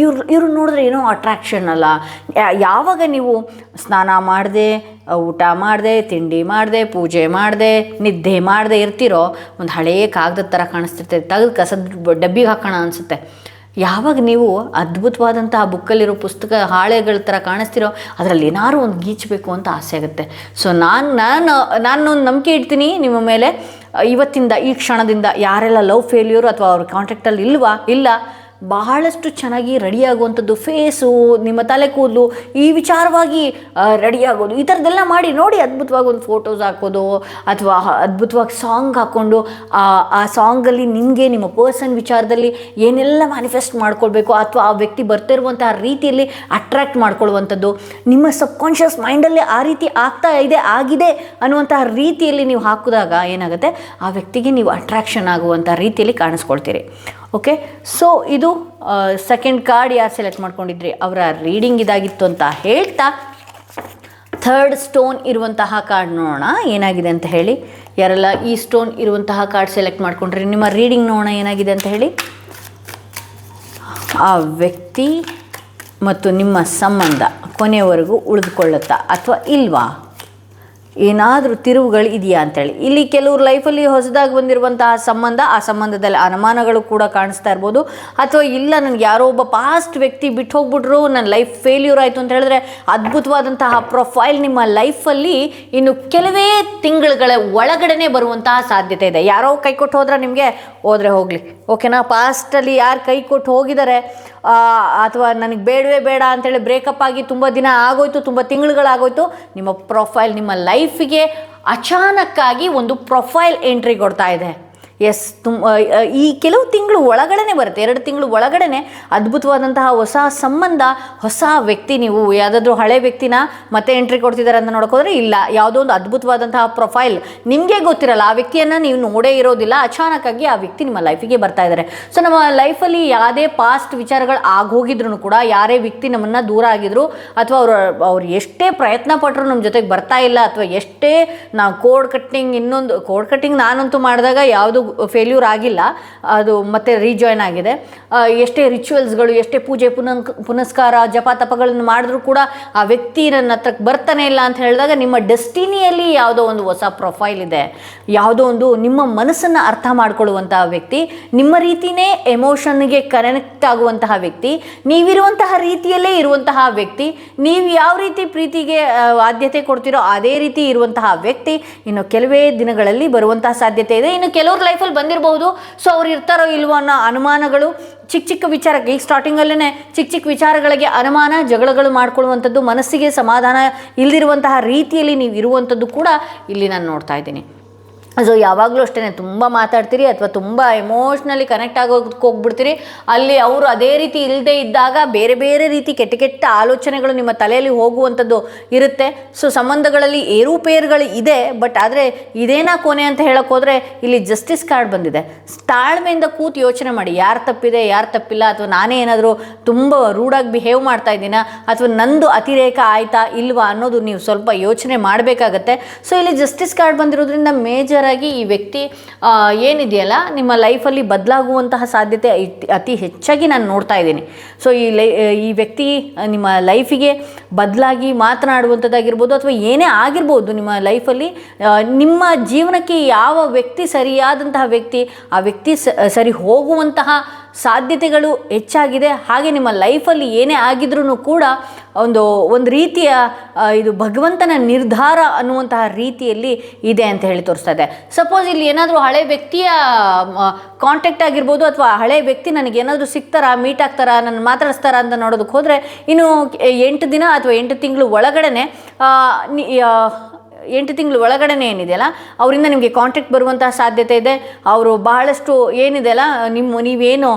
ಇವ್ರು ನೋಡಿದ್ರೆ ಏನೋ ಅಟ್ರಾಕ್ಷನ್ ಅಲ್ಲ. ಯಾವಾಗ ನೀವು ಸ್ನಾನ ಮಾಡದೆ, ಊಟ ಮಾಡದೆ, ತಿಂಡಿ ಮಾಡದೆ, ಪೂಜೆ ಮಾಡದೆ, ನಿದ್ದೆ ಮಾಡದೆ ಇರ್ತಿರೋ, ಒಂದು ಹಳೆಯ ಕಾಗದದ ಥರ ಕಾಣಿಸ್ತಿರ್ತದೆ, ತೆಗೆದು ಕಸದ ಡಬ್ಬಿಗೆ ಹಾಕೋಣ ಅನಿಸುತ್ತೆ. ಯಾವಾಗ ನೀವು ಅದ್ಭುತವಾದಂತಹ ಬುಕ್ಕಲ್ಲಿರೋ ಪುಸ್ತಕ ಹಾಳೆಗಳ ಥರ ಕಾಣಿಸ್ತಿರೋ, ಅದರಲ್ಲಿ ಏನಾದ್ರು ಒಂದು ಗೀಚಬೇಕು ಅಂತ ಆಸೆ ಆಗುತ್ತೆ. ಸೊ ನಾನು ನಂಬಿಕೆ ಇಡ್ತೀನಿ ನಿಮ್ಮ ಮೇಲೆ. ಇವತ್ತಿಂದ ಈ ಕ್ಷಣದಿಂದ ಯಾರೆಲ್ಲ ಲವ್ ಫೇಲ್ಯೂರು ಅಥವಾ ಅವ್ರ ಕಾಂಟ್ಯಾಕ್ಟಲ್ಲಿ ಇಲ್ಲ, ಬಹಳಷ್ಟು ಚೆನ್ನಾಗಿ ರೆಡಿಯಾಗುವಂಥದ್ದು, ಫೇಸು, ನಿಮ್ಮ ತಲೆ ಕೂದಲು, ಈ ವಿಚಾರವಾಗಿ ರೆಡಿಯಾಗೋದು, ಈ ಥರದ್ದೆಲ್ಲ ಮಾಡಿ ನೋಡಿ. ಅದ್ಭುತವಾಗಿ ಒಂದು ಫೋಟೋಸ್ ಹಾಕೋದು ಅಥವಾ ಅದ್ಭುತವಾಗಿ ಸಾಂಗ್ ಹಾಕ್ಕೊಂಡು ಆ ಸಾಂಗಲ್ಲಿ ನಿಮಗೆ ನಿಮ್ಮ ಪರ್ಸನ್ ವಿಚಾರದಲ್ಲಿ ಏನೆಲ್ಲ ಮ್ಯಾನಿಫೆಸ್ಟ್ ಮಾಡ್ಕೊಳ್ಬೇಕು ಅಥವಾ ಆ ವ್ಯಕ್ತಿ ಬರ್ತಿರುವಂತಹ ರೀತಿಯಲ್ಲಿ ಅಟ್ರ್ಯಾಕ್ಟ್ ಮಾಡ್ಕೊಳ್ಳುವಂಥದ್ದು, ನಿಮ್ಮ ಸಬ್ಕಾನ್ಷಿಯಸ್ ಮೈಂಡಲ್ಲಿ ಆ ರೀತಿ ಆಗಿದೆ ಅನ್ನುವಂತಹ ರೀತಿಯಲ್ಲಿ ನೀವು ಹಾಕಿದಾಗ ಏನಾಗುತ್ತೆ, ಆ ವ್ಯಕ್ತಿಗೆ ನೀವು ಅಟ್ರಾಕ್ಷನ್ ಆಗುವಂಥ ರೀತಿಯಲ್ಲಿ ಕಾಣಿಸ್ಕೊಳ್ತೀರಿ. ಓಕೆ, ಸೊ ಇದು ಸೆಕೆಂಡ್ ಕಾರ್ಡ್ ಯಾರು ಸೆಲೆಕ್ಟ್ ಮಾಡ್ಕೊಂಡಿದ್ರಿ ಅವರ ರೀಡಿಂಗ್ ಇದಾಗಿತ್ತು ಅಂತ ಹೇಳ್ತಾ, ಥರ್ಡ್ ಸ್ಟೋನ್ ಇರುವಂತಹ ಕಾರ್ಡ್ ನೋಡೋಣ ಏನಾಗಿದೆ ಅಂತ ಹೇಳಿ. ಯಾರೆಲ್ಲ ಈ ಸ್ಟೋನ್ ಇರುವಂತಹ ಕಾರ್ಡ್ ಸೆಲೆಕ್ಟ್ ಮಾಡ್ಕೊಂಡ್ರಿ, ನಿಮ್ಮ ರೀಡಿಂಗ್ ನೋಡೋಣ ಏನಾಗಿದೆ ಅಂತ ಹೇಳಿ. ಆ ವ್ಯಕ್ತಿ ಮತ್ತು ನಿಮ್ಮ ಸಂಬಂಧ ಕೊನೆಯವರೆಗೂ ಉಳಿದುಕೊಳ್ಳುತ್ತಾ ಅಥವಾ ಇಲ್ವಾ, ಏನಾದರೂ ತಿರುವುಗಳು ಇದೆಯಾ ಅಂತೇಳಿ. ಇಲ್ಲಿ ಕೆಲವ್ರ ಲೈಫಲ್ಲಿ ಹೊಸದಾಗಿ ಬಂದಿರುವಂತಹ ಸಂಬಂಧ, ಆ ಸಂಬಂಧದಲ್ಲಿ ಅನುಮಾನಗಳು ಕೂಡ ಕಾಣಿಸ್ತಾ ಇರ್ಬೋದು. ಅಥವಾ ಇಲ್ಲ, ನನಗೆ ಯಾರೋ ಒಬ್ಬ ಪಾಸ್ಟ್ ವ್ಯಕ್ತಿ ಬಿಟ್ಟು ಹೋಗ್ಬಿಟ್ರು, ನನ್ನ ಲೈಫ್ ಫೇಲ್ಯೂರ್ ಆಯಿತು ಅಂತ ಹೇಳಿದ್ರೆ ಅದ್ಭುತವಾದಂತಹ ಪ್ರೊಫೈಲ್ ನಿಮ್ಮ ಲೈಫಲ್ಲಿ ಇನ್ನು ಕೆಲವೇ ತಿಂಗಳುಗಳ ಒಳಗಡೆ ಬರುವಂತಹ ಸಾಧ್ಯತೆ ಇದೆ. ಯಾರೋ ಕೈ ಕೊಟ್ಟು ಹೋದ್ರೆ ನಿಮಗೆ ಹೋದರೆ ಹೋಗಲಿ, ಓಕೆನಾ. ಪಾಸ್ಟಲ್ಲಿ ಯಾರು ಕೈ ಕೊಟ್ಟು ಹೋಗಿದ್ದಾರೆ ಅಥವಾ ನನಗೆ ಬೇಡವೇ ಬೇಡ ಅಂತೇಳಿ ಬ್ರೇಕಪ್ ಆಗಿ ತುಂಬ ದಿನ ಆಗೋಯ್ತು, ತುಂಬ ತಿಂಗಳುಗಳಾಗೋಯ್ತು, ನಿಮ್ಮ ಪ್ರೊಫೈಲ್ ನಿಮ್ಮ ಲೈಫಿಗೆ ಅಚಾನಕ್ಕಾಗಿ ಒಂದು ಪ್ರೊಫೈಲ್ ಎಂಟ್ರಿ ಕೊಡ್ತಾ ಇದೆ. ಎಸ್, ಈ ಕೆಲವು ತಿಂಗಳು ಒಳಗಡೆ ಬರುತ್ತೆ, 2 ತಿಂಗಳು ಒಳಗಡೆ ಅದ್ಭುತವಾದಂತಹ ಹೊಸ ಸಂಬಂಧ, ಹೊಸ ವ್ಯಕ್ತಿ. ನೀವು ಯಾವುದಾದ್ರೂ ಹಳೆ ವ್ಯಕ್ತಿನ ಮತ್ತೆ ಎಂಟ್ರಿ ಕೊಡ್ತಿದ್ದಾರೆ ಅಂತ ನೋಡೋಕೋದ್ರೆ ಇಲ್ಲ, ಯಾವುದೋ ಒಂದು ಅದ್ಭುತವಾದಂತಹ ಪ್ರೊಫೈಲ್ ನಿಮಗೆ ಗೊತ್ತಿರಲ್ಲ, ಆ ವ್ಯಕ್ತಿಯನ್ನು ನೀವು ನೋಡೇ ಇರೋದಿಲ್ಲ, ಅಚಾನಕ್ಕಾಗಿ ಆ ವ್ಯಕ್ತಿ ನಿಮ್ಮ ಲೈಫಿಗೆ ಬರ್ತಾ ಇದ್ದಾರೆ. ಸೊ ನಮ್ಮ ಲೈಫಲ್ಲಿ ಯಾವುದೇ ಪಾಸ್ಟ್ ವಿಚಾರಗಳು ಆಗೋಗಿದ್ರು ಕೂಡ, ಯಾರೇ ವ್ಯಕ್ತಿ ನಮ್ಮನ್ನು ದೂರ ಆಗಿದ್ರು ಅಥವಾ ಅವ್ರು ಎಷ್ಟೇ ಪ್ರಯತ್ನ ಪಟ್ಟರು ನಮ್ಮ ಜೊತೆಗೆ ಬರ್ತಾ ಇಲ್ಲ, ಅಥವಾ ಎಷ್ಟೇ ನಾವು ಕೋಡ್ ಕಟ್ಟಿಂಗ್ ನಾನಂತೂ ಮಾಡಿದಾಗ ಯಾವುದು ಫೇಲ್ಯೂರ್ ಆಗಿಲ್ಲ, ಅದು ಮತ್ತೆ ರೀಜಾಯ್ನ್ ಆಗಿದೆ. ಎಷ್ಟೇ ರಿಚುವಲ್ಸ್ಗಳು, ಎಷ್ಟೇ ಪೂಜೆ ಪುನಸ್ಕಾರ ಜಪ ತಪಗಳನ್ನು ಮಾಡಿದ್ರೂ ಕೂಡ ಆ ವ್ಯಕ್ತಿ ನನ್ನ ಹತ್ರಕ್ಕೆ ಬರ್ತಾನೆ ಇಲ್ಲ ಅಂತ ಹೇಳಿದಾಗ ನಿಮ್ಮ ಡೆಸ್ಟಿನಿಯಲ್ಲಿ ಯಾವುದೋ ಒಂದು ಹೊಸ ಪ್ರೊಫೈಲ್ ಇದೆ, ಯಾವುದೋ ಒಂದು ನಿಮ್ಮ ಮನಸ್ಸನ್ನು ಅರ್ಥ ಮಾಡ್ಕೊಳ್ಳುವಂತಹ ವ್ಯಕ್ತಿ, ನಿಮ್ಮ ರೀತಿಯೇ ಎಮೋಷನ್ಗೆ ಕನೆಕ್ಟ್ ಆಗುವಂತಹ ವ್ಯಕ್ತಿ, ನೀವಿರುವಂತಹ ರೀತಿಯಲ್ಲೇ ಇರುವಂತಹ ವ್ಯಕ್ತಿ, ನೀವು ಯಾವ ರೀತಿ ಪ್ರೀತಿಗೆ ಆದ್ಯತೆ ಕೊಡ್ತೀರೋ ಅದೇ ರೀತಿ ಇರುವಂತಹ ವ್ಯಕ್ತಿ ಇನ್ನು ಕೆಲವೇ ದಿನಗಳಲ್ಲಿ ಬರುವಂತಹ ಸಾಧ್ಯತೆ ಇದೆ. ಇನ್ನು ಕೆಲವ್ರ ಲೈಫಲ್ಲಿ ಬಂದಿರಬಹುದು. ಸೊ ಅವ್ರು ಇರ್ತಾರೋ ಇಲ್ವೋ ಅನ್ನೋ ಅನುಮಾನಗಳು, ಚಿಕ್ಕ ವಿಚಾರಕ್ಕೆ, ಈಗ ಸ್ಟಾರ್ಟಿಂಗಲ್ಲೇ ಚಿಕ್ಕ ವಿಚಾರಗಳಿಗೆ ಅನುಮಾನ, ಜಗಳಗಳು ಮಾಡ್ಕೊಳ್ಳುವಂಥದ್ದು, ಮನಸ್ಸಿಗೆ ಸಮಾಧಾನ ಇಲ್ಲದಿರುವಂತಹ ರೀತಿಯಲ್ಲಿ ನೀವು ಇರುವಂಥದ್ದು ಕೂಡ ಇಲ್ಲಿ ನಾನು ನೋಡ್ತಾ ಇದ್ದೀನಿ. ಸೊ ಯಾವಾಗಲೂ ಅಷ್ಟೇ ತುಂಬ ಮಾತಾಡ್ತೀರಿ ಅಥವಾ ತುಂಬ ಎಮೋಷ್ನಲಿ ಕನೆಕ್ಟ್ ಆಗೋದಕ್ಕೆ ಹೋಗ್ಬಿಡ್ತೀರಿ. ಅಲ್ಲಿ ಅವರು ಅದೇ ರೀತಿ ಇಲ್ಲದೆ ಇದ್ದಾಗ ಬೇರೆ ಬೇರೆ ರೀತಿ ಕೆಟ್ಟ ಆಲೋಚನೆಗಳು ನಿಮ್ಮ ತಲೆಯಲ್ಲಿ ಹೋಗುವಂಥದ್ದು ಇರುತ್ತೆ. ಸೊ ಸಂಬಂಧಗಳಲ್ಲಿ ಏರುಪೇರುಗಳು ಇದೆ, ಬಟ್ ಆದರೆ ಇದೇನಾ ಕೊನೆ ಅಂತ ಹೇಳೋಕೆ ಹೋದರೆ ಇಲ್ಲಿ ಜಸ್ಟಿಸ್ ಕಾರ್ಡ್ ಬಂದಿದೆ. ತಾಳ್ಮೆಯಿಂದ ಕೂತು ಯೋಚನೆ ಮಾಡಿ, ಯಾರು ತಪ್ಪಿದೆ ಯಾರು ತಪ್ಪಿಲ್ಲ, ಅಥವಾ ನಾನೇ ಏನಾದರೂ ತುಂಬ ರೂಡಾಗಿ ಬಿಹೇವ್ ಮಾಡ್ತಾ ಇದ್ದೀನಾ ಅಥವಾ ನಂದು ಅತಿರೇಕ ಆಯಿತಾ ಇಲ್ವಾ ಅನ್ನೋದು ನೀವು ಸ್ವಲ್ಪ ಯೋಚನೆ ಮಾಡಬೇಕಾಗತ್ತೆ. ಸೊ ಇಲ್ಲಿ ಜಸ್ಟಿಸ್ ಕಾರ್ಡ್ ಬಂದಿರೋದ್ರಿಂದ ಮೇಜರ್ ಆಗಿ ಈ ವ್ಯಕ್ತಿ ಏನಿದೆಯಲ್ಲ ನಿಮ್ಮ ಲೈಫಲ್ಲಿ ಬದಲಾಗುವಂತಹ ಸಾಧ್ಯತೆ ಅತಿ ಹೆಚ್ಚಾಗಿ ನಾನು ನೋಡ್ತಾ ಇದ್ದೀನಿ. ಸೊ ಈ ವ್ಯಕ್ತಿ ನಿಮ್ಮ ಲೈಫಿಗೆ ಬದಲಾಗಿ ಮಾತನಾಡುವಂಥದ್ದಾಗಿರ್ಬೋದು ಅಥವಾ ಏನೇ ಆಗಿರ್ಬೋದು ನಿಮ್ಮ ಲೈಫಲ್ಲಿ, ನಿಮ್ಮ ಜೀವನಕ್ಕೆ ಯಾವ ವ್ಯಕ್ತಿ ಸರಿಯಾದಂತಹ ವ್ಯಕ್ತಿ, ಆ ವ್ಯಕ್ತಿ ಸರಿ ಹೋಗುವಂತಹ ಸಾಧ್ಯತೆಗಳು ಹೆಚ್ಚಾಗಿದೆ. ಹಾಗೆ ನಿಮ್ಮ ಲೈಫಲ್ಲಿ ಏನೇ ಆಗಿದ್ರೂ ಕೂಡ ಒಂದು ರೀತಿಯ ಇದು ಭಗವಂತನ ನಿರ್ಧಾರ ಅನ್ನುವಂತಹ ರೀತಿಯಲ್ಲಿ ಇದೆ ಅಂತ ಹೇಳಿ ತೋರಿಸ್ತಾ ಇದೆ. ಸಪೋಸ್ ಇಲ್ಲಿ ಏನಾದರೂ ಹಳೆ ವ್ಯಕ್ತಿಯ ಕಾಂಟ್ಯಾಕ್ಟ್ ಆಗಿರ್ಬೋದು, ಅಥವಾ ಹಳೆ ವ್ಯಕ್ತಿ ನನಗೇನಾದರೂ ಸಿಗ್ತಾರಾ, ಮೀಟ್ ಆಗ್ತಾರಾ, ನನ್ನ ಮಾತಾಡಿಸ್ತಾರಾ ಅಂತ ನೋಡೋದಕ್ಕೆ ಹೋದರೆ ಇನ್ನು 8 ದಿನ ಅಥವಾ 8 ತಿಂಗಳು ಒಳಗಡೆ 8 ತಿಂಗಳು ಒಳಗಡೆ ಏನಿದೆಯಲ್ಲ ಅವರಿಂದ ನಿಮಗೆ ಕಾಂಟ್ಯಾಕ್ಟ್ ಬರುವಂತಹ ಸಾಧ್ಯತೆ ಇದೆ. ಅವರು ಬಹಳಷ್ಟು ಏನಿದೆಯಲ್ಲ ನೀವೇನು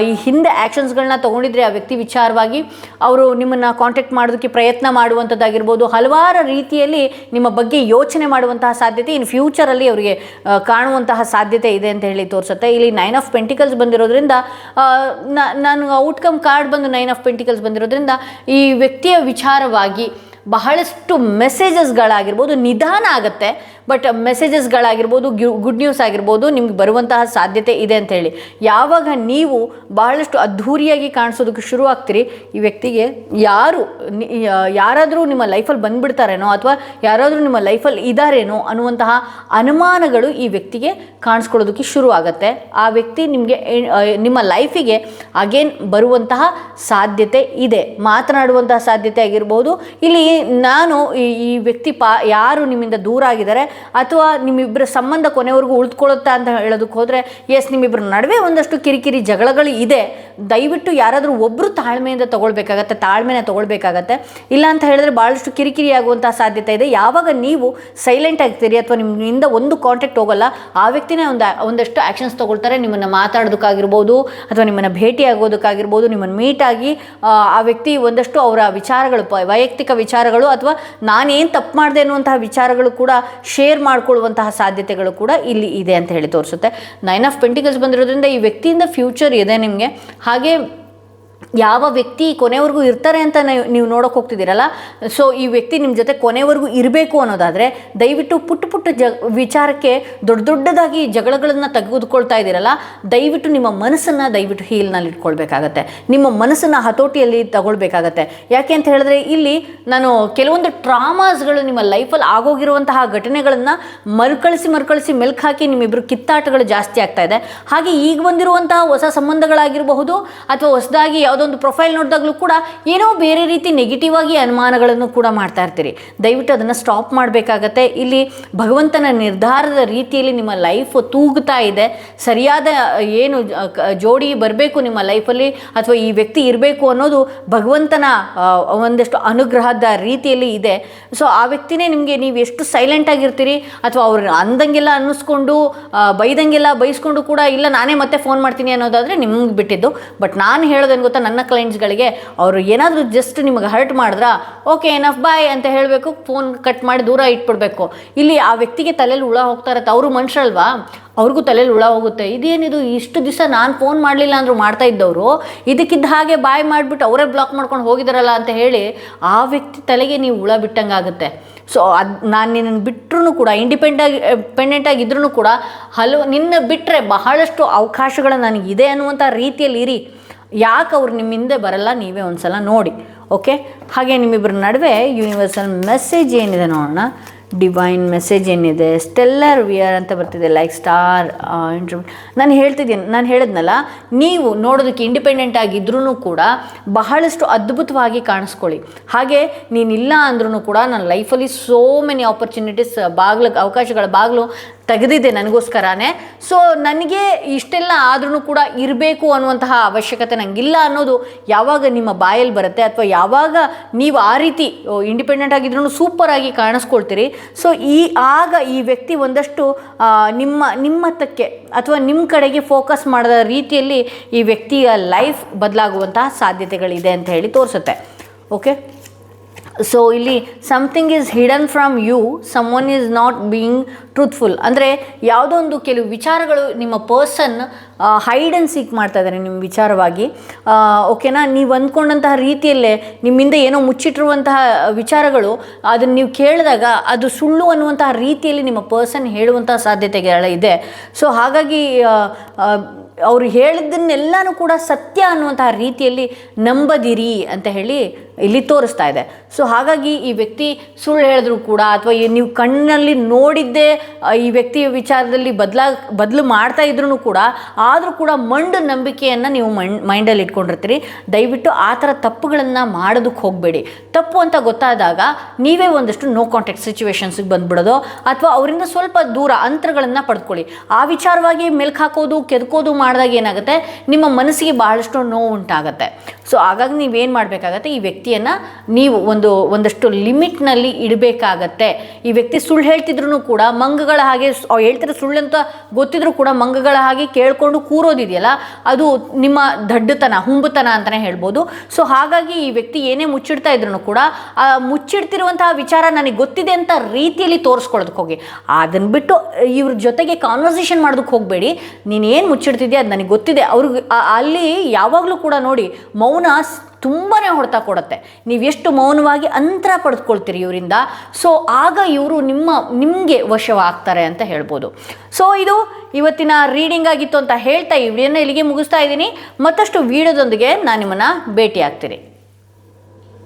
ಈ ಹಿಂದೆ ಆ್ಯಕ್ಷನ್ಸ್ಗಳನ್ನ ತೊಗೊಂಡಿದ್ರೆ ಆ ವ್ಯಕ್ತಿ ವಿಚಾರವಾಗಿ ಅವರು ನಿಮ್ಮನ್ನು ಕಾಂಟ್ಯಾಕ್ಟ್ ಮಾಡೋದಕ್ಕೆ ಪ್ರಯತ್ನ ಮಾಡುವಂಥದ್ದಾಗಿರ್ಬೋದು, ಹಲವಾರು ರೀತಿಯಲ್ಲಿ ನಿಮ್ಮ ಬಗ್ಗೆ ಯೋಚನೆ ಮಾಡುವಂತಹ ಸಾಧ್ಯತೆ ಇನ್ನು ಫ್ಯೂಚರಲ್ಲಿ ಅವರಿಗೆ ಕಾಣುವಂತಹ ಸಾಧ್ಯತೆ ಇದೆ ಅಂತ ಹೇಳಿ ತೋರಿಸುತ್ತೆ. ಇಲ್ಲಿ 9 ಆಫ್ ಪೆಂಟಿಕಲ್ಸ್ ಬಂದಿರೋದ್ರಿಂದ ನಾನು ಔಟ್ಕಮ್ ಕಾರ್ಡ್ ಬಂದು 9 ಆಫ್ ಪೆಂಟಿಕಲ್ಸ್ ಬಂದಿರೋದ್ರಿಂದ ಈ ವ್ಯಕ್ತಿಯ ವಿಚಾರವಾಗಿ ಬಹಳಷ್ಟು ಮೆಸೇಜಸ್ಗಳಾಗಿರ್ಬೋದು, ನಿಧಾನ ಆಗುತ್ತೆ ಬಟ್ ಮೆಸೇಜಸ್ಗಳಾಗಿರ್ಬೋದು, ಗುಡ್ ನ್ಯೂಸ್ ಆಗಿರ್ಬೋದು ನಿಮ್ಗೆ ಬರುವಂತಹ ಸಾಧ್ಯತೆ ಇದೆ ಅಂತ ಹೇಳಿ. ಯಾವಾಗ ನೀವು ಬಹಳಷ್ಟು ಅದ್ಧೂರಿಯಾಗಿ ಕಾಣಿಸೋದಕ್ಕೆ ಶುರು ಆಗ್ತೀರಿ, ಈ ವ್ಯಕ್ತಿಗೆ ಯಾರಾದರೂ ನಿಮ್ಮ ಲೈಫಲ್ಲಿ ಬಂದುಬಿಡ್ತಾರೇನೋ ಅಥವಾ ಯಾರಾದರೂ ನಿಮ್ಮ ಲೈಫಲ್ಲಿ ಇದ್ದಾರೇನೋ ಅನ್ನುವಂತಹ ಅನುಮಾನಗಳು ಈ ವ್ಯಕ್ತಿಗೆ ಕಾಣಿಸ್ಕೊಳ್ಳೋದಕ್ಕೆ ಶುರು ಆಗುತ್ತೆ. ಆ ವ್ಯಕ್ತಿ ನಿಮ್ಮ ಲೈಫಿಗೆ ಅಗೇನ್ ಬರುವಂತಹ ಸಾಧ್ಯತೆ ಇದೆ, ಮಾತನಾಡುವಂತಹ ಸಾಧ್ಯತೆ ಆಗಿರ್ಬೋದು. ಇಲ್ಲಿ ನಾನು ಈ ವ್ಯಕ್ತಿ ಯಾರು ನಿಮ್ಮಿಂದ ದೂರ ಆಗಿದ್ದಾರೆ ಅಥವಾ ನಿಮ್ಮಿಬ್ಬರ ಸಂಬಂಧ ಕೊನೆವರೆಗೂ ಉಳಿದುಕೊಳ್ಳುತ್ತಾ ಅಂತ ಹೇಳೋದಕ್ಕೆ ಹೋದರೆ ಎಸ್, ನಿಮ್ಮಿಬ್ಬರ ನಡುವೆ ಒಂದಷ್ಟು ಕಿರಿಕಿರಿ ಜಗಳಗಳು ಇದೆ. ದಯವಿಟ್ಟು ಯಾರಾದರೂ ಒಬ್ಬರು ತಾಳ್ಮೆನ ತೊಗೊಳ್ಬೇಕಾಗತ್ತೆ. ಇಲ್ಲ ಅಂತ ಹೇಳಿದ್ರೆ ಭಾಳಷ್ಟು ಕಿರಿಕಿರಿ ಆಗುವಂಥ ಸಾಧ್ಯತೆ ಇದೆ. ಯಾವಾಗ ನೀವು ಸೈಲೆಂಟ್ ಆಗ್ತೀರಿ ಅಥವಾ ನಿಮ್ಮಿಂದ ಒಂದು ಕಾಂಟ್ಯಾಕ್ಟ್ ಹೋಗಲ್ಲ, ಆ ವ್ಯಕ್ತಿನೇ ಒಂದಷ್ಟು ಆ್ಯಕ್ಷನ್ಸ್ ತೊಗೊಳ್ತಾರೆ. ನಿಮ್ಮನ್ನು ಮಾತಾಡೋದಕ್ಕಾಗಿರ್ಬೋದು ಅಥವಾ ನಿಮ್ಮನ್ನು ಭೇಟಿ ಆಗೋದಕ್ಕಾಗಿರ್ಬೋದು, ನಿಮ್ಮನ್ನು ಮೀಟಾಗಿ ಆ ವ್ಯಕ್ತಿ ಒಂದಷ್ಟು ಅವರ ವಿಚಾರಗಳು, ವೈಯಕ್ತಿಕ ವಿಚಾರಗಳು ಅಥವಾ ನಾನೇನು ತಪ್ಪು ಮಾಡಿದೆ ಅನ್ನುವಂತಹ ವಿಚಾರಗಳು ಕೂಡ ಶೇರ್ ಮಾಡ್ಕೊಳ್ಳುವಂತಹ ಸಾಧ್ಯತೆಗಳು ಕೂಡ ಇಲ್ಲಿ ಇದೆ ಅಂತ ಹೇಳಿ ತೋರಿಸುತ್ತೆ. 9 ಆಫ್ ಪೆಂಟಿಕಲ್ಸ್ ಬಂದಿರೋದ್ರಿಂದ ಈ ವ್ಯಕ್ತಿಯಿಂದ ಫ್ಯೂಚರ್ ಇದೆ ನಿಮಗೆ. ಹಾಗೆ ಯಾವ ವ್ಯಕ್ತಿ ಕೊನೆವರೆಗೂ ಇರ್ತಾರೆ ಅಂತ ನೀವು ನೋಡೋಕೆ ಹೋಗ್ತಿದ್ದೀರಲ್ಲ, ಸೊ ಈ ವ್ಯಕ್ತಿ ನಿಮ್ಮ ಜೊತೆ ಕೊನೆವರೆಗೂ ಇರಬೇಕು ಅನ್ನೋದಾದರೆ ದಯವಿಟ್ಟು ಪುಟ್ಟ ವಿಚಾರಕ್ಕೆ ದೊಡ್ಡದಾಗಿ ಜಗಳಗಳನ್ನು ತೆಗೆದುಕೊಳ್ತಾ ಇದ್ದೀರಲ್ಲ, ದಯವಿಟ್ಟು ನಿಮ್ಮ ಮನಸ್ಸನ್ನು ಹೀಲ್ನಲ್ಲಿ ಇಟ್ಕೊಳ್ಬೇಕಾಗತ್ತೆ. ನಿಮ್ಮ ಮನಸ್ಸನ್ನು ಹತೋಟಿಯಲ್ಲಿ ತಗೊಳ್ಬೇಕಾಗತ್ತೆ. ಯಾಕೆ ಅಂತ ಹೇಳಿದ್ರೆ ಇಲ್ಲಿ ನಾನು ಕೆಲವೊಂದು ಟ್ರಾಮಾಸ್ಗಳು ನಿಮ್ಮ ಲೈಫಲ್ಲಿ ಆಗೋಗಿರುವಂತಹ ಘಟನೆಗಳನ್ನು ಮರುಕಳಿಸಿ ಮೆಲ್ಕು ಹಾಕಿ ನಿಮ್ಮಿಬ್ಬರು ಕಿತ್ತಾಟಗಳು ಜಾಸ್ತಿ ಆಗ್ತಾ ಇದೆ. ಹಾಗೆ ಈಗ ಬಂದಿರುವಂತಹ ಹೊಸ ಸಂಬಂಧಗಳಾಗಿರಬಹುದು ಅಥವಾ ಹೊಸದಾಗಿ ಯಾವುದೊಂದು ಪ್ರೊಫೈಲ್ ನೋಡಿದಾಗಲೂ ಕೂಡ ಏನೋ ಬೇರೆ ರೀತಿ ನೆಗೆಟಿವ್ ಆಗಿ ಅನುಮಾನಗಳನ್ನು ಕೂಡ ಮಾಡ್ತಾ ಇರ್ತೀರಿ. ದಯವಿಟ್ಟು ಅದನ್ನು ಸ್ಟಾಪ್ ಮಾಡಬೇಕಾಗತ್ತೆ. ಇಲ್ಲಿ ಭಗವಂತನ ನಿರ್ಧಾರದ ರೀತಿಯಲ್ಲಿ ನಿಮ್ಮ ಲೈಫ್ ತೂಗುತ್ತಾ ಇದೆ. ಸರಿಯಾದ ಏನು ಜೋಡಿ ಬರಬೇಕು ನಿಮ್ಮ ಲೈಫಲ್ಲಿ ಅಥವಾ ಈ ವ್ಯಕ್ತಿ ಇರಬೇಕು ಅನ್ನೋದು ಭಗವಂತನ ಒಂದಷ್ಟು ಅನುಗ್ರಹದ ರೀತಿಯಲ್ಲಿ ಇದೆ. ಸೊ ಆ ವ್ಯಕ್ತಿನೇ ನಿಮಗೆ, ನೀವು ಎಷ್ಟು ಸೈಲೆಂಟ್ ಆಗಿರ್ತೀರಿ ಅಥವಾ ಅವ್ರು ಅಂದಂಗೆಲ್ಲ ಅನ್ನಿಸ್ಕೊಂಡು ಬೈದಂಗೆಲ್ಲ ಬೈಸ್ಕೊಂಡು ಕೂಡ ಇಲ್ಲ ನಾನೇ ಮತ್ತೆ ಫೋನ್ ಮಾಡ್ತೀನಿ ಅನ್ನೋದಾದರೆ ನಿಮ್ಗೆ ಬಿಟ್ಟಿದ್ದು. ಬಟ್ ನಾನು ಹೇಳೋದೇನು ಗೊತ್ತಾ, ನನ್ನ ಕ್ಲೈಂಟ್ಸ್ಗಳಿಗೆ ಅವರು ಏನಾದರೂ ಜಸ್ಟ್ ನಿಮಗೆ ಹರ್ಟ್ ಮಾಡಿದ್ರಾ, ಓಕೆ ಎನಫ್ ಬಾಯ್ ಅಂತ ಹೇಳಬೇಕು, ಫೋನ್ ಕಟ್ ಮಾಡಿ ದೂರ ಇಟ್ಬಿಡ್ಬೇಕು. ಇಲ್ಲಿ ಆ ವ್ಯಕ್ತಿಗೆ ತಲೆಯಲ್ಲಿ ಹುಳ ಹೋಗ್ತಾ ಇರತ್ತೆ. ಅವರು ಮನುಷ್ಯರಲ್ವಾ, ಅವ್ರಿಗೂ ತಲೆಯಲ್ಲಿ ಹುಳ ಹೋಗುತ್ತೆ. ಇದೇನಿದು ಇಷ್ಟು ದಿವಸ ನಾನು ಫೋನ್ ಮಾಡಲಿಲ್ಲ ಅಂದರೂ ಮಾಡ್ತಾ ಇದ್ದವರು ಇದಕ್ಕಿದ್ದ ಹಾಗೆ ಬಾಯ್ ಮಾಡಿಬಿಟ್ಟು ಅವರೇ ಬ್ಲಾಕ್ ಮಾಡ್ಕೊಂಡು ಹೋಗಿದಾರಲ್ಲ ಅಂತ ಹೇಳಿ ಆ ವ್ಯಕ್ತಿ ತಲೆಗೆ ನೀವು ಹುಳ ಬಿಟ್ಟಂಗಾಗುತ್ತೆ. ಸೊ ನಾನು ನಿನ್ನನ್ನು ಬಿಟ್ಟರೂ ಕೂಡ ಇಂಡಿಪೆಂಡೆಂಟ್ ಆಗಿದ್ರೂ ಕೂಡ ನಿನ್ನ ಬಿಟ್ಟರೆ ಬಹಳಷ್ಟು ಅವಕಾಶಗಳು ನನಗಿದೆ ಅನ್ನುವಂಥ ರೀತಿಯಲ್ಲಿ ಇರಿ. ಯಾಕೆ ಅವ್ರು ನಿಮ್ಮ ಹಿಂದೆ ಬರಲ್ಲ ನೀವೇ ಒಂದು ಸಲ ನೋಡಿ. ಓಕೆ, ಹಾಗೆ ನಿಮ್ಮಿಬ್ಬರ ನಡುವೆ ಯೂನಿವರ್ಸಲ್ ಮೆಸೇಜ್ ಏನಿದೆ ನೋಡೋಣ. ಡಿವೈನ್ ಮೆಸೇಜ್ ಏನಿದೆ, ಸ್ಟೆಲ್ಲರ್ ವಿಯರ್ ಅಂತ ಬರ್ತಿದೆ, ಲೈಕ್ ಸ್ಟಾರ್ ನಾನು ಹೇಳಿದ್ನಲ್ಲ, ನೀವು ನೋಡೋದಕ್ಕೆ ಇಂಡಿಪೆಂಡೆಂಟ್ ಆಗಿದ್ರೂ ಕೂಡ ಬಹಳಷ್ಟು ಅದ್ಭುತವಾಗಿ ಕಾಣಿಸ್ಕೊಳ್ಳಿ. ಹಾಗೆ ನೀನಿಲ್ಲ ಅಂದ್ರೂ ಕೂಡ ನನ್ನ ಲೈಫಲ್ಲಿ ಸೋ ಮೆನಿ ಆಪರ್ಚುನಿಟೀಸ್ ಅವಕಾಶಗಳ ಬಾಗಿಲು ತೆಗೆದಿದೆ ನನಗೋಸ್ಕರನೇ. ಸೊ ನನಗೆ ಇಷ್ಟೆಲ್ಲ ಆದ್ರೂ ಕೂಡ ಇರಬೇಕು ಅನ್ನುವಂತಹ ಅವಶ್ಯಕತೆ ನನಗಿಲ್ಲ ಅನ್ನೋದು ಯಾವಾಗ ನಿಮ್ಮ ಬಾಯಲ್ಲಿ ಬರುತ್ತೆ ಅಥವಾ ಯಾವಾಗ ನೀವು ಆ ರೀತಿ ಇಂಡಿಪೆಂಡೆಂಟ್ ಆಗಿದ್ರೂ ಸೂಪರಾಗಿ ಕಾಣಿಸ್ಕೊಳ್ತೀರಿ. ಸೊ ಆಗ ಈ ವ್ಯಕ್ತಿ ಒಂದಷ್ಟು ನಿಮ್ಮತ್ತಕ್ಕೆ ಅಥವಾ ನಿಮ್ಮ ಕಡೆಗೆ ಫೋಕಸ್ ಮಾಡಿದ ರೀತಿಯಲ್ಲಿ ಈ ವ್ಯಕ್ತಿಯ ಲೈಫ್ ಬದಲಾಗುವಂತಹ ಸಾಧ್ಯತೆಗಳಿದೆ ಅಂತ ಹೇಳಿ ತೋರಿಸುತ್ತೆ. ಓಕೆ, ಸೊ ಇಲ್ಲಿ something is hidden from you, someone is not being truthful. ಅಂದರೆ ಯಾವುದೋ ಒಂದು ಕೆಲವು ವಿಚಾರಗಳು ನಿಮ್ಮ ಪರ್ಸನ್ ಹೈಡ್ ಆ್ಯಂಡ್ ಸೀಕ್ ಮಾಡ್ತಾ ಇದ್ದಾರೆ ನಿಮ್ಮ ವಿಚಾರವಾಗಿ. ಓಕೆನಾ, ನೀವು ಅಂದ್ಕೊಂಡಂತಹ ರೀತಿಯಲ್ಲೇ ನಿಮ್ಮಿಂದ ಏನೋ ಮುಚ್ಚಿಟ್ಟಿರುವಂತಹ ವಿಚಾರಗಳು ಅದನ್ನು ನೀವು ಕೇಳಿದಾಗ ಅದು ಸುಳ್ಳು ಅನ್ನುವಂತಹ ರೀತಿಯಲ್ಲಿ ನಿಮ್ಮ ಪರ್ಸನ್ ಹೇಳುವಂತಹ ಸಾಧ್ಯತೆಗಳಿದೆ. ಸೊ ಹಾಗಾಗಿ ಅವರು ಹೇಳಿದ್ದನ್ನೆಲ್ಲನೂ ಕೂಡ ಸತ್ಯ ಅನ್ನುವಂತಹ ರೀತಿಯಲ್ಲಿ ನಂಬದಿರಿ ಅಂತ ಹೇಳಿ ಇಲ್ಲಿ ತೋರಿಸ್ತಾ ಇದೆ. ಸೊ ಹಾಗಾಗಿ ಈ ವ್ಯಕ್ತಿ ಸುಳ್ಳು ಹೇಳಿದ್ರು ಕೂಡ ಅಥವಾ ನೀವು ಕಣ್ಣಲ್ಲಿ ನೋಡಿದ್ದೇ ಈ ವ್ಯಕ್ತಿಯ ವಿಚಾರದಲ್ಲಿ ಬದಲು ಮಾಡ್ತಾ ಇದ್ರೂ ಕೂಡ ಆದರೂ ಕೂಡ ಮಂಡು ನಂಬಿಕೆಯನ್ನು ನೀವು ಮೈಂಡಲ್ಲಿ ಇಟ್ಕೊಂಡಿರ್ತೀರಿ. ದಯವಿಟ್ಟು ಆ ಥರ ತಪ್ಪುಗಳನ್ನು ಮಾಡೋದಕ್ಕೆ ಹೋಗಬೇಡಿ. ತಪ್ಪು ಅಂತ ಗೊತ್ತಾದಾಗ ನೀವೇ ಒಂದಷ್ಟು ನೋ ಕಾಂಟ್ಯಾಕ್ಟ್ ಸಿಚುವೇಶನ್ಸ್ಗೆ ಬಂದ್ಬಿಡೋದು ಅಥವಾ ಅವರಿಂದ ಸ್ವಲ್ಪ ದೂರ ಅಂತರಗಳನ್ನು ಪಡೆದುಕೊಳ್ಳಿ. ಆ ವಿಚಾರವಾಗಿ ಮೆಲ್ಕು ಹಾಕೋದು ಕೆದಕೋದು ಮಾಡಿದಾಗ ಏನಾಗುತ್ತೆ, ನಿಮ್ಮ ಮನಸ್ಸಿಗೆ ಬಹಳಷ್ಟು ನೋವು ಉಂಟಾಗುತ್ತೆ. ಸೊ ಹಾಗಾಗಿ ನೀವೇನು ಮಾಡಬೇಕಾಗತ್ತೆ, ಈ ವ್ಯಕ್ತಿಯನ್ನು ನೀವು ಒಂದಷ್ಟು ಲಿಮಿಟ್ನಲ್ಲಿ ಇಡಬೇಕಾಗತ್ತೆ. ಈ ವ್ಯಕ್ತಿ ಸುಳ್ಳು ಹೇಳ್ತಿದ್ರು ಕೂಡ ಮಂಗಗಳ ಹಾಗೆ ಹೇಳ್ತಿರೋ ಸುಳ್ಳು ಅಂತ ಗೊತ್ತಿದ್ರು ಕೂಡ ಮಂಗಗಳ ಹಾಗೆ ಕೇಳ್ಕೊಂಡು ಕೂರೋದಿದೆಯಲ್ಲ, ಅದು ನಿಮ್ಮ ದಡ್ಡತನ, ಹುಂಬುತನ ಅಂತಲೇ ಹೇಳ್ಬೋದು. ಸೊ ಹಾಗಾಗಿ ಈ ವ್ಯಕ್ತಿ ಏನೇ ಮುಚ್ಚಿಡ್ತಾ ಇದ್ರು ಕೂಡ ಆ ಮುಚ್ಚಿಡ್ತಿರುವಂತಹ ವಿಚಾರ ನನಗೆ ಗೊತ್ತಿದೆ ಅಂತ ರೀತಿಯಲ್ಲಿ ತೋರಿಸ್ಕೊಳ್ಳೋದಕ್ಕೆ ಹೋಗಿ. ಅದನ್ನು ಬಿಟ್ಟು ಇವ್ರ ಜೊತೆಗೆ ಕಾನ್ವರ್ಸೇಷನ್ ಮಾಡೋದಕ್ಕೆ ಹೋಗಬೇಡಿ. ನೀನು ಏನು ಮುಚ್ಚಿಡ್ತಿದ್ಯಾ ಅದು ನನಗೆ ಗೊತ್ತಿದೆ. ಅವ್ರಿಗೆ ಅಲ್ಲಿ ಯಾವಾಗಲೂ ಕೂಡ ನೋಡಿ, ಮೌನ ತುಂಬಾ ಹೊಡೆತ ಕೊಡುತ್ತೆ. ನೀವು ಎಷ್ಟು ಮೌನವಾಗಿ ಅಂತರ ಪಡೆದುಕೊಳ್ತೀರಿ ಇವರಿಂದ, ಸೊ ಆಗ ಇವರು ನಿಮಗೆ ವಶವಾಗ್ತಾರೆ ಅಂತ ಹೇಳ್ಬೋದು. ಸೊ ಇದು ಇವತ್ತಿನ ರೀಡಿಂಗ್ ಆಗಿತ್ತು ಅಂತ ಹೇಳ್ತಾ ಈ ವಿಡಿಯೋನ ಇಲ್ಲಿಗೆ ಮುಗಿಸ್ತಾ ಇದ್ದೀನಿ. ಮತ್ತಷ್ಟು ವಿಡಿಯೋದೊಂದಿಗೆ ನಾನು ನಿಮ್ಮನ್ನು ಭೇಟಿ ಆಗ್ತೀನಿ.